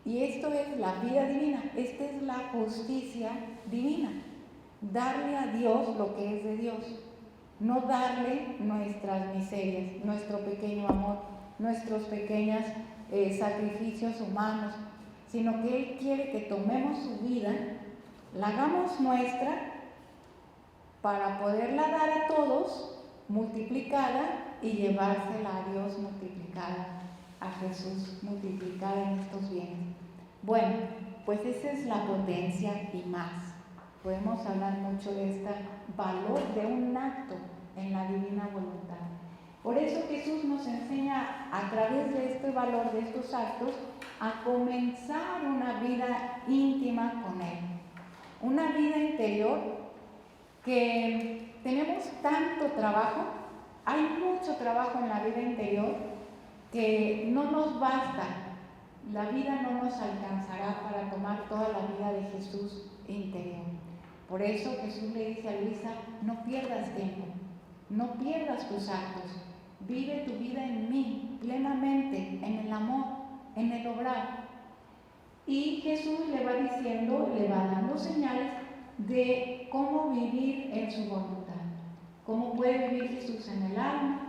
Y esto es la vida divina, esta es la justicia divina. Darle a Dios lo que es de Dios. No darle nuestras miserias, nuestro pequeño amor, nuestros pequeños sacrificios humanos, sino que Él quiere que tomemos su vida, la hagamos nuestra, para poderla dar a todos multiplicada y llevársela a Dios multiplicada, a Jesús multiplicada en estos bienes. Bueno, pues esa es la potencia y más. Podemos hablar mucho de este valor de un acto en la divina voluntad. Por eso Jesús nos enseña a través de este valor, de estos actos, a comenzar una vida íntima con Él. Una vida interior que tenemos tanto trabajo, hay mucho trabajo en la vida interior que no nos basta, la vida no nos alcanzará para tomar toda la vida de Jesús interior. Por eso Jesús le dice a Luisa: no pierdas tiempo, no pierdas tus actos, vive tu vida en mí plenamente, en el amor, en el obrar. Y Jesús le va diciendo, le va dando señales de cómo vivir en su voluntad. ¿Cómo puede vivir Jesús en el alma?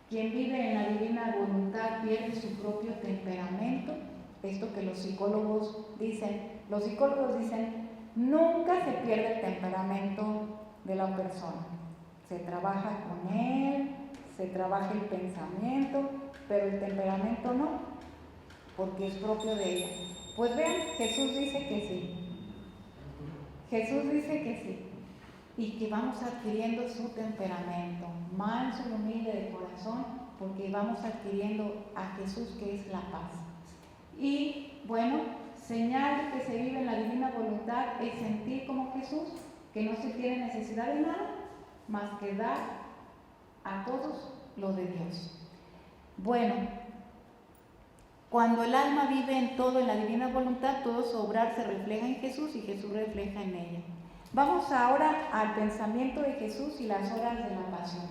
Quien vive en la divina voluntad pierde su propio temperamento. Esto que los psicólogos dicen, nunca se pierde el temperamento de la persona. Se trabaja con él, se trabaja el pensamiento, pero el temperamento no, porque es propio de ella. Pues vean, Jesús dice que sí. Jesús dice que sí, y que vamos adquiriendo su temperamento, manso y humilde de corazón, porque vamos adquiriendo a Jesús, que es la paz. Y bueno, señal que se vive en la divina voluntad es sentir como Jesús, que no se tiene necesidad de nada más que dar a todos lo de Dios. Bueno, cuando el alma vive en todo en la divina voluntad, todo su obrar se refleja en Jesús y Jesús refleja en ella. Vamos ahora al pensamiento de Jesús y las horas de la pasión.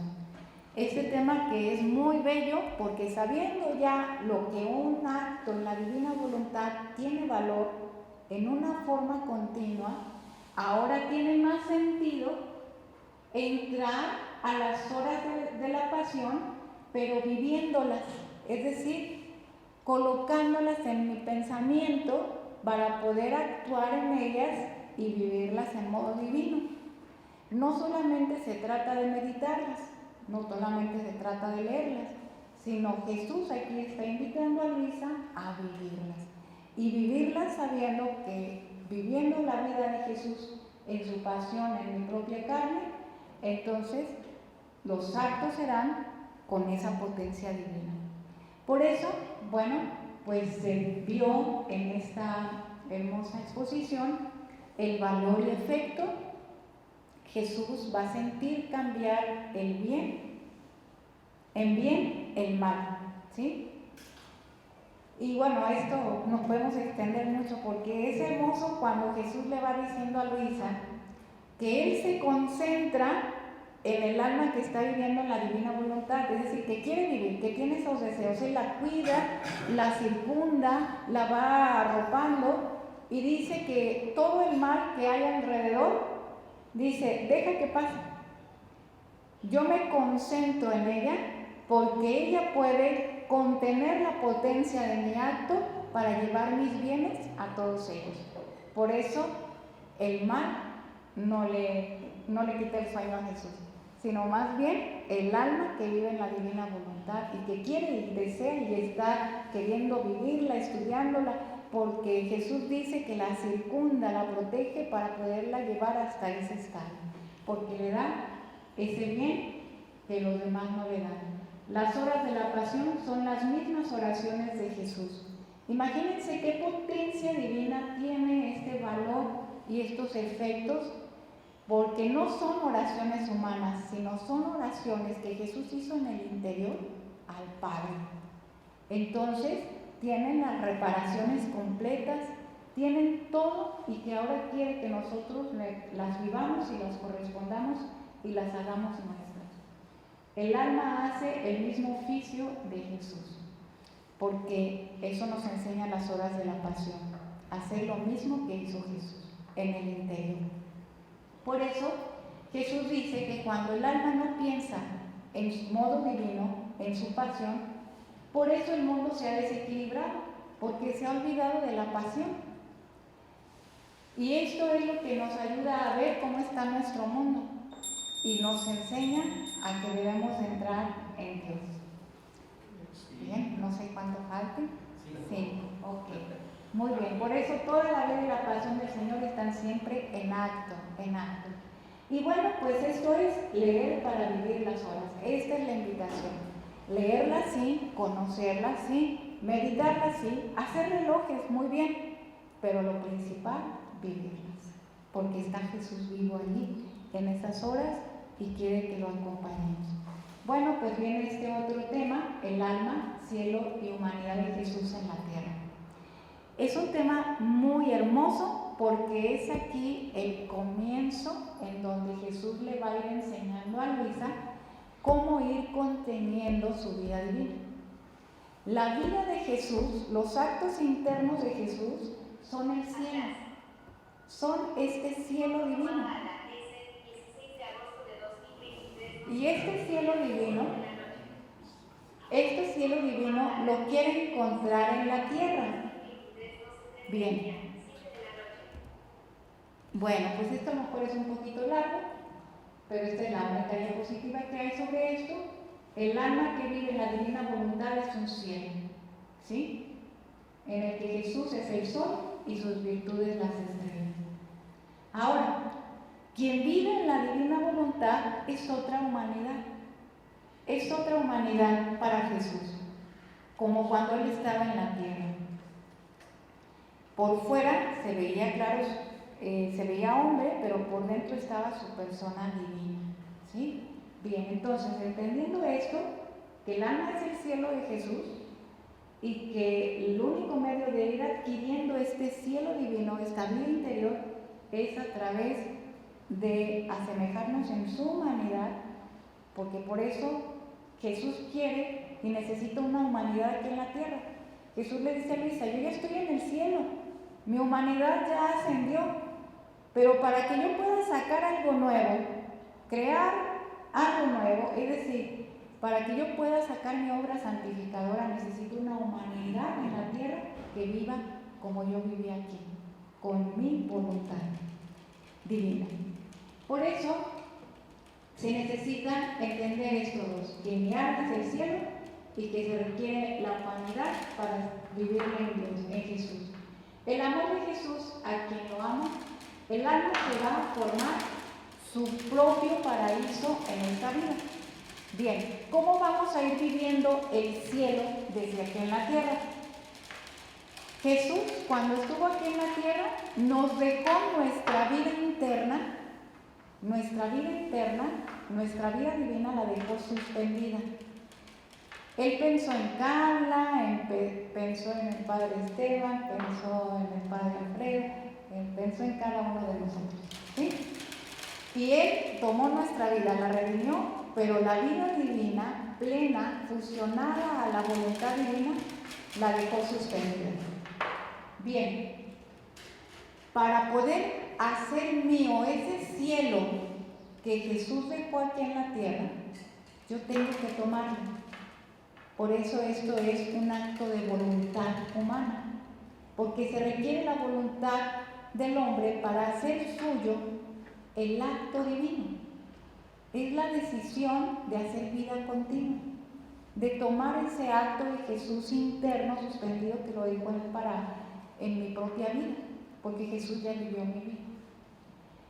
Este tema que es muy bello, porque sabiendo ya lo que un acto en la divina voluntad tiene valor en una forma continua, ahora tiene más sentido entrar a las horas de la pasión, pero viviéndolas, es decir, colocándolas en mi pensamiento para poder actuar en ellas y vivirlas en modo divino. No solamente se trata de meditarlas, no solamente se trata de leerlas, sino Jesús aquí está invitando a Luisa a vivirlas. Y vivirlas sabiendo que viviendo la vida de Jesús en su pasión, en mi propia carne, entonces los actos serán con esa potencia divina. Por eso, bueno, pues se vio en esta hermosa exposición el valor y efecto. Jesús va a sentir cambiar el bien en bien el mal, ¿sí? Y bueno, esto nos podemos extender mucho porque es hermoso cuando Jesús le va diciendo a Luisa que Él se concentra en el alma que está viviendo en la divina voluntad, es decir, que quiere vivir, que tiene esos deseos, Él la cuida, la circunda, la va arropando y dice que todo el mal que hay alrededor, dice, deja que pase. Yo me concentro en ella porque ella puede contener la potencia de mi acto para llevar mis bienes a todos ellos. Por eso el mal no le quita el sueño a Jesús, sino más bien el alma que vive en la divina voluntad y que quiere y desea y está queriendo vivirla, estudiándola, porque Jesús dice que la circunda, la protege para poderla llevar hasta ese estado, porque le da ese bien que los demás no le dan. Las horas de la pasión son las mismas oraciones de Jesús. Imagínense qué potencia divina tiene este valor y estos efectos, porque no son oraciones humanas, sino son oraciones que Jesús hizo en el interior al Padre. Entonces, tienen las reparaciones completas, tienen todo y que ahora quiere que nosotros las vivamos y las correspondamos y las hagamos nuestras. El alma hace el mismo oficio de Jesús, porque eso nos enseña las horas de la pasión, hacer lo mismo que hizo Jesús en el interior. Por eso Jesús dice que cuando el alma no piensa en su modo divino, en su pasión, por eso el mundo se ha desequilibrado, porque se ha olvidado de la pasión. Y esto es lo que nos ayuda a ver cómo está nuestro mundo y nos enseña a que debemos entrar en Dios. Bien, no sé cuánto falte. Sí, ok. Muy bien, por eso toda la ley y la pasión del Señor están siempre en acto, en acto. Y bueno, pues esto es leer para vivir las horas. Esta es la invitación. Leerla sí, conocerla sí, meditarla sí, hacer relojes, muy bien, pero lo principal, vivirlas, porque está Jesús vivo allí, en esas horas, y quiere que lo acompañemos. Bueno, pues viene este otro tema, el alma, cielo y humanidad de Jesús en la tierra. Es un tema muy hermoso porque es aquí el comienzo en donde Jesús le va a ir enseñando a Luisa cómo ir conteniendo su vida divina. La vida de Jesús, los actos internos de Jesús son el cielo, son este cielo divino. Y este cielo divino lo quiere encontrar en la tierra. Bien. Bueno, pues esto a lo mejor es un poquito largo, pero esta es la única diapositiva que hay sobre esto. El alma que vive en la divina voluntad es un cielo, ¿sí? En el que Jesús es el sol y sus virtudes las estrellas. Ahora, quien vive en la divina voluntad es otra humanidad. Es otra humanidad para Jesús, como cuando Él estaba en la tierra. Por fuera se veía claro, se veía hombre, pero por dentro estaba su persona divina. ¿Sí? Bien, entonces, entendiendo esto, que el alma es el cielo de Jesús y que el único medio de ir adquiriendo este cielo divino, esta vida interior, es a través de asemejarnos en su humanidad, porque por eso Jesús quiere y necesita una humanidad aquí en la tierra. Jesús le dice a Luisa: yo ya estoy en el cielo, mi humanidad ya ascendió, pero para que yo pueda sacar algo nuevo, crear algo nuevo, es decir, para que yo pueda sacar mi obra santificadora, necesito una humanidad en la tierra que viva como yo viví aquí, con mi voluntad divina. Por eso se necesita entender estos dos, que mi alma es el cielo y que se requiere la humanidad para vivir en Dios, en Jesús. El amor de Jesús, a quien lo ama, el alma se va a formar su propio paraíso en esta vida. Bien, ¿cómo vamos a ir viviendo el cielo desde aquí en la tierra? Jesús, cuando estuvo aquí en la tierra, nos dejó nuestra vida interna, nuestra vida divina la dejó suspendida. Él pensó en Carla, pensó en el Padre Esteban, pensó en el Padre Alfredo, pensó en cada uno de nosotros, ¿sí? Y Él tomó nuestra vida, la redimió, pero la vida divina, plena, fusionada a la voluntad divina, la dejó suspendida. Bien, para poder hacer mío ese cielo que Jesús dejó aquí en la tierra, yo tengo que tomarlo. Por eso esto es un acto de voluntad humana, porque se requiere la voluntad del hombre para hacer suyo el acto divino. Es la decisión de hacer vida continua, de tomar ese acto de Jesús interno suspendido que lo dejó en mi propia vida, porque Jesús ya vivió mi vida.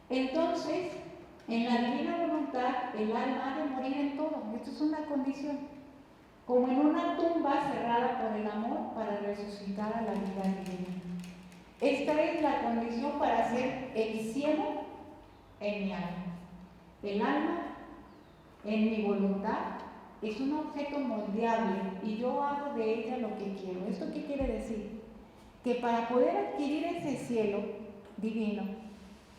Entonces, en la divina voluntad, el alma ha de morir en todo. Esto es una condición, como en una tumba cerrada por el amor para resucitar a la vida divina. Esta es la condición para hacer el cielo en mi alma. El alma, en mi voluntad, es un objeto moldeable y yo hago de ella lo que quiero. ¿Esto qué quiere decir? Que para poder adquirir ese cielo divino,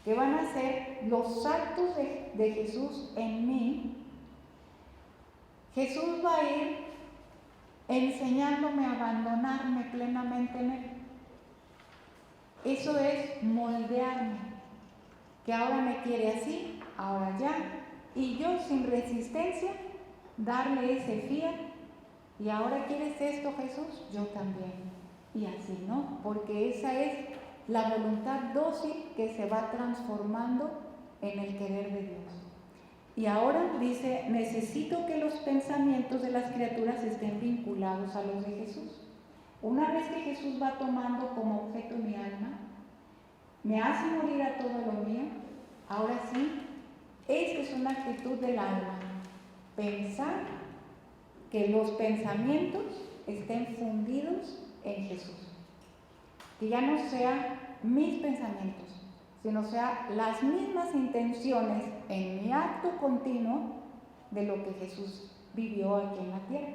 que van a ser los actos de Jesús en mí, Jesús va a ir enseñándome a abandonarme plenamente en Él. Eso es moldearme, que ahora me quiere así, ahora ya, y yo sin resistencia darle ese fiat, y ahora quieres esto, Jesús, yo también, y así, ¿no? Porque esa es la voluntad dócil que se va transformando en el querer de Dios. Y ahora dice, necesito que los pensamientos de las criaturas estén vinculados a los de Jesús. Una vez que Jesús va tomando como objeto mi alma, me hace morir a todo lo mío, ahora sí, esa es una actitud del alma. Pensar que los pensamientos estén fundidos en Jesús. Que ya no sean mis pensamientos, sino sea las mismas intenciones en mi acto continuo de lo que Jesús vivió aquí en la tierra,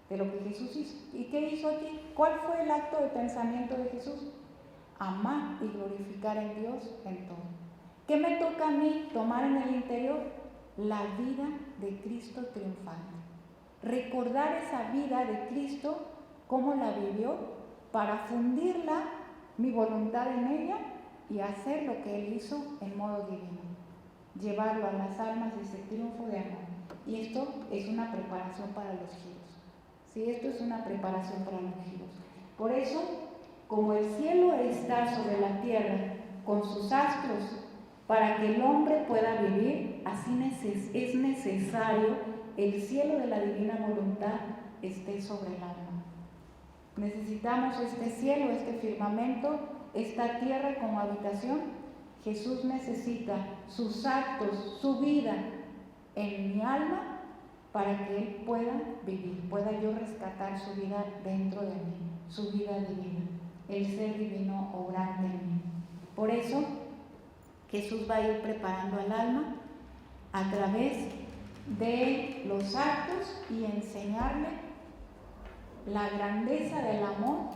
de lo que Jesús hizo. ¿Y qué hizo aquí? ¿Cuál fue el acto de pensamiento de Jesús? Amar y glorificar a Dios en todo. ¿Qué me toca a mí tomar en el interior? La vida de Cristo triunfante. Recordar esa vida de Cristo, cómo la vivió, para fundirla, mi voluntad en ella, y hacer lo que Él hizo en modo divino. Llevarlo a las almas ese triunfo de amor. Y esto es una preparación para los giros. Sí, esto es una preparación para los giros. Por eso, como el cielo está sobre la tierra con sus astros para que el hombre pueda vivir, así es necesario el cielo de la divina voluntad esté sobre el alma. Necesitamos este cielo, este firmamento, esta tierra como habitación. Jesús necesita sus actos, su vida en mi alma para que Él pueda vivir, pueda yo rescatar su vida dentro de mí, su vida divina, el ser divino obrante en mí. Por eso Jesús va a ir preparando al alma a través de los actos y enseñarle la grandeza del amor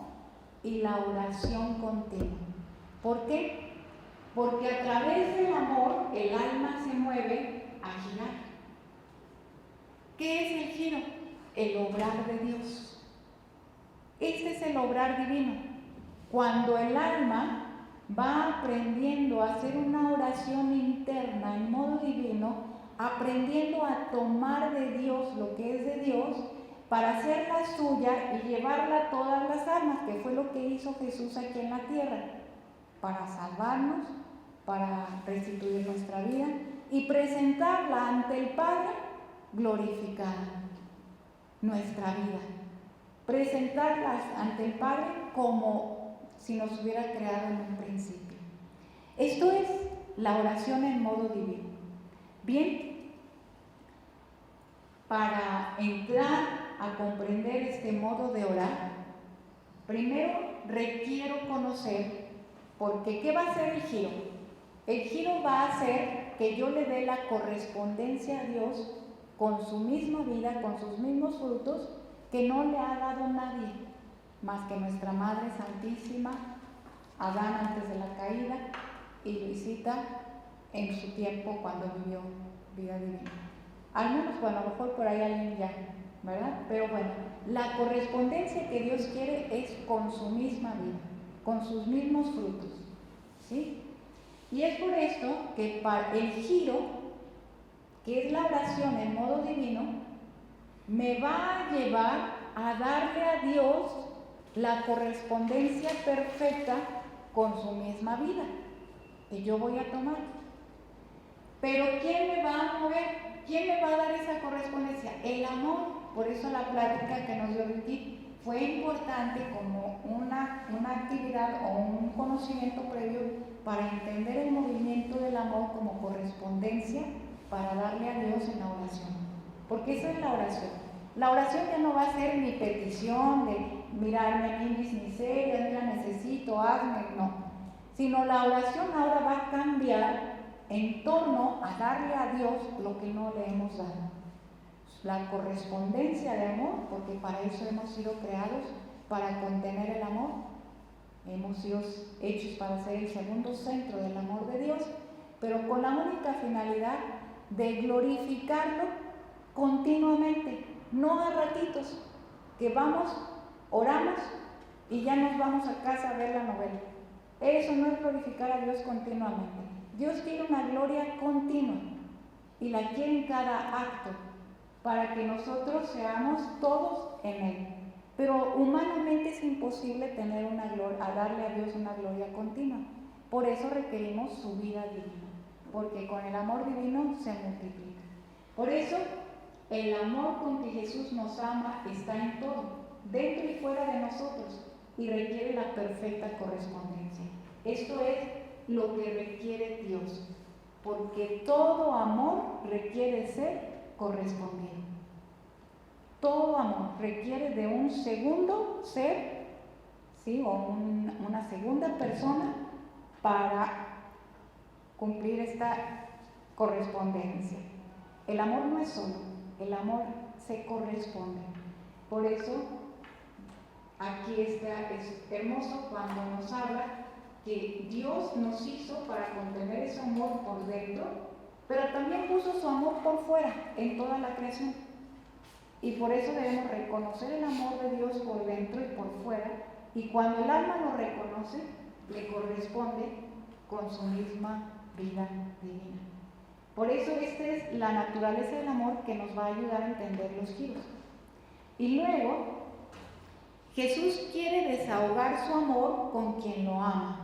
y la oración continua. ¿Por qué? Porque a través del amor el alma se mueve a girar. ¿Qué es el giro? El obrar de Dios. Este es el obrar divino. Cuando el alma va aprendiendo a hacer una oración interna en modo divino, aprendiendo a tomar de Dios lo que es de Dios para hacerla suya y llevarla a todas las almas, que fue lo que hizo Jesús aquí en la tierra, para salvarnos, para restituir nuestra vida y presentarla ante el Padre glorificada, nuestra vida, presentarla ante el Padre como si nos hubiera creado en un principio. Esto es la oración en modo divino. Bien, para entrar a comprender este modo de orar, primero requiero conocer, porque ¿qué va a hacer el giro? El giro va a hacer que yo le dé la correspondencia a Dios con su misma vida, con sus mismos frutos, que no le ha dado nadie, más que nuestra Madre Santísima, Adán antes de la caída y Luisita en su tiempo cuando vivió vida divina. Al menos, bueno, a lo mejor por ahí alguien ya, ¿verdad? Pero bueno, la correspondencia que Dios quiere es con su misma vida, con sus mismos frutos, ¿sí? Y es por esto que para el giro, que es la oración en modo divino, me va a llevar a darle a Dios la correspondencia perfecta con su misma vida, que yo voy a tomar. Pero ¿quién me va a mover? ¿Quién me va a dar esa correspondencia? El amor. Por eso la plática que nos dio Ricky fue importante como una actividad o un conocimiento previo para entender el movimiento del amor como correspondencia para darle a Dios en la oración. Porque eso es la oración. La oración ya no va a ser mi petición de mirarme a mí mis miserias, mira, necesito, hazme, no. Sino la oración ahora va a cambiar en torno a darle a Dios lo que no le hemos dado. La correspondencia de amor, porque para eso hemos sido creados, para contener el amor. Hemos sido hechos para ser el segundo centro del amor de Dios, pero con la única finalidad de glorificarlo continuamente, no a ratitos, que vamos, oramos y ya nos vamos a casa a ver la novela. Eso no es glorificar a Dios continuamente. Dios quiere una gloria continua y la quiere en cada acto para que nosotros seamos todos en Él. Pero humanamente es imposible tener una gloria, a darle a Dios una gloria continua. Por eso requerimos su vida divina, porque con el amor divino se multiplica. Por eso el amor con que Jesús nos ama está en todo, dentro y fuera de nosotros, y requiere la perfecta correspondencia. Esto es lo que requiere Dios, porque todo amor requiere ser correspondido. Todo amor requiere de un segundo ser, ¿sí? O una segunda persona para cumplir esta correspondencia. El amor no es solo, el amor se corresponde. Por eso aquí es hermoso cuando nos habla que Dios nos hizo para contener ese amor por dentro, pero también puso su amor por fuera en toda la creación. Y por eso debemos reconocer el amor de Dios por dentro y por fuera, y cuando el alma lo reconoce, le corresponde con su misma vida divina. Por eso esta es la naturaleza del amor que nos va a ayudar a entender los giros. Y luego, Jesús quiere desahogar su amor con quien lo ama.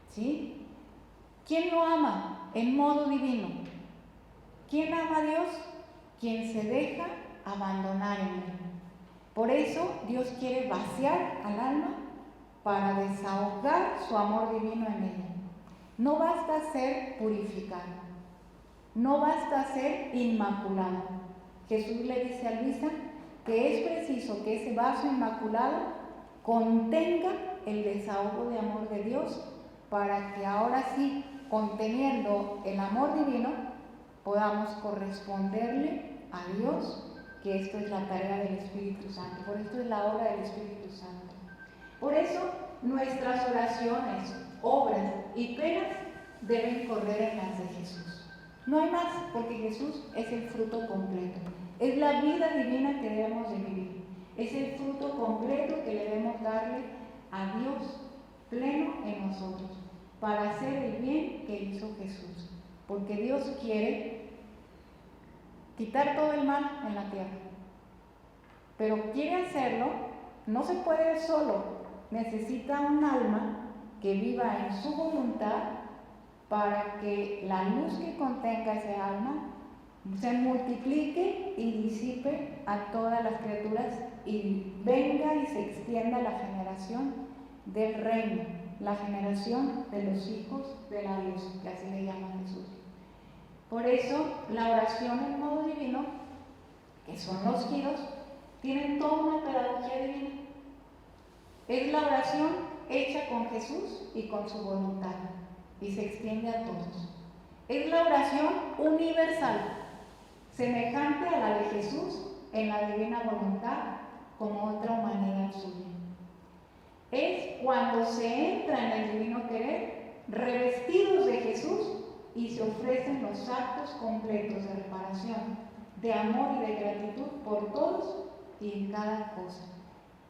¿Sí? ¿Quién lo ama en modo divino? ¿Quién ama a Dios? Quien se deja abandonar en Él. Por eso Dios quiere vaciar al alma para desahogar su amor divino en ella. No basta ser purificado, no basta ser inmaculado. Jesús le dice a Luisa que es preciso que ese vaso inmaculado contenga el desahogo de amor de Dios para que ahora sí, conteniendo el amor divino, podamos corresponderle a Dios, que esto es la tarea del Espíritu Santo. Por esto es la obra del Espíritu Santo. Por eso nuestras oraciones, obras y penas deben correr en las de Jesús. No hay más, porque Jesús es el fruto completo. Es la vida divina que debemos de vivir. Es el fruto completo que debemos darle a Dios pleno en nosotros, para hacer el bien que hizo Jesús. Porque Dios quiere quitar todo el mal en la tierra. Pero quiere hacerlo, no se puede solo. Necesita un alma que viva en su voluntad para que la luz que contenga ese alma se multiplique y disipe a todas las criaturas y venga y se extienda la generación del reino, la generación de los hijos de la luz, que así le llaman Jesús. Por eso la oración en modo divino, que son los giros, tienen toda una pedagogía divina. Es la oración hecha con Jesús y con su voluntad, y se extiende a todos. Es la oración universal, semejante a la de Jesús en la divina voluntad, como otra humanidad suya. Es cuando se entra en el divino querer, revestidos de Jesús, y se ofrecen los actos completos de reparación, de amor y de gratitud por todos y en cada cosa.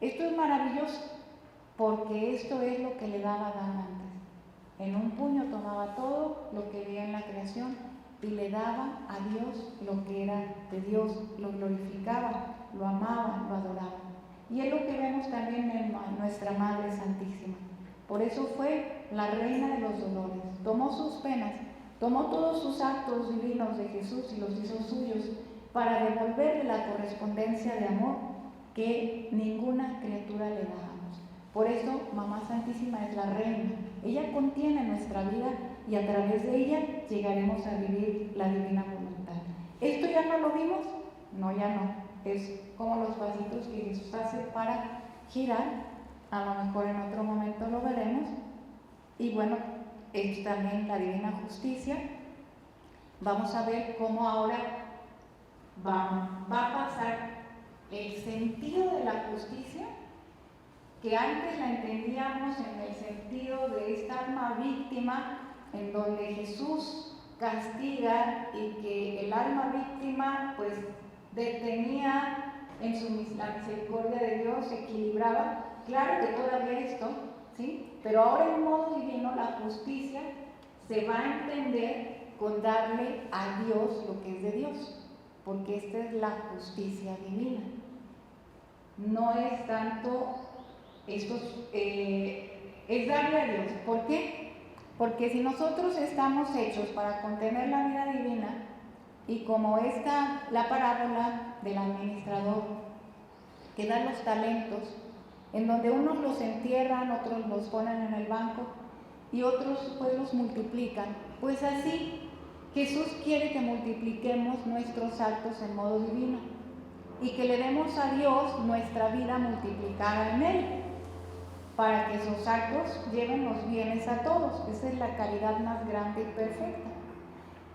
Esto es maravilloso, porque esto es lo que le daba Adán antes. En un puño tomaba todo lo que veía en la creación y le daba a Dios lo que era de Dios, lo glorificaba, lo amaba, lo adoraba. Y es lo que vemos también en nuestra Madre Santísima. Por eso fue la reina de los dolores. Tomó sus penas, tomó todos sus actos divinos de Jesús y los hizo suyos para devolverle la correspondencia de amor que ninguna criatura le dábamos. Por eso Mamá Santísima es la reina. Ella contiene nuestra vida y a través de ella llegaremos a vivir la divina voluntad. ¿Esto ya no lo vimos? No, ya no. Es como los pasitos que Jesús hace para girar. A lo mejor en otro momento lo veremos. Y bueno, es también la divina justicia. Vamos a ver cómo ahora va a pasar el sentido de la justicia, que antes la entendíamos en el sentido de esta alma víctima, en donde Jesús castiga y que el alma víctima pues detenía en la misericordia de Dios, se equilibraba. Claro que todavía esto, ¿sí? Pero ahora en modo divino la justicia se va a entender con darle a Dios lo que es de Dios, porque esta es la justicia divina. No es tanto esto, es darle a Dios. ¿Por qué? Porque si nosotros estamos hechos para contener la vida divina, y como está la parábola del administrador que da los talentos, en donde unos los entierran, otros los ponen en el banco y otros pues los multiplican, pues así Jesús quiere que multipliquemos nuestros actos en modo divino y que le demos a Dios nuestra vida multiplicada en Él, para que esos actos lleven los bienes a todos. Esa es la caridad más grande y perfecta.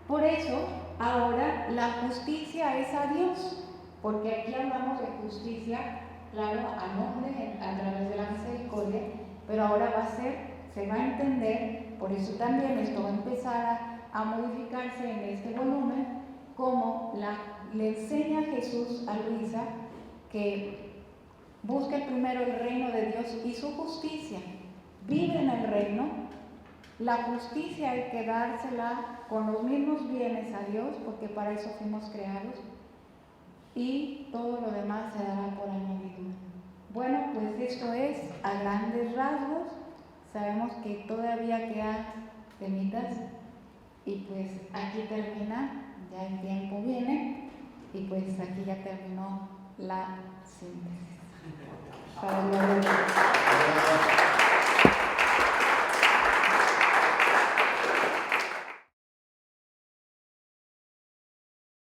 Por eso, ahora la justicia es a Dios, porque aquí hablamos de justicia, claro, al hombre a través de la misericordia, pero ahora se va a entender, por eso también esto va a empezar a modificarse en este volumen, como le enseña Jesús a Luisa que busque primero el reino de Dios y su justicia, vive en el reino. La justicia hay que dársela con los mismos bienes a Dios, porque para eso fuimos creados, y todo lo demás se dará por añadidura. Bueno, pues esto es a grandes rasgos. Sabemos que todavía quedan temitas, y pues aquí termina, ya el tiempo viene, y pues aquí ya terminó la síntesis. Para gloria de Dios.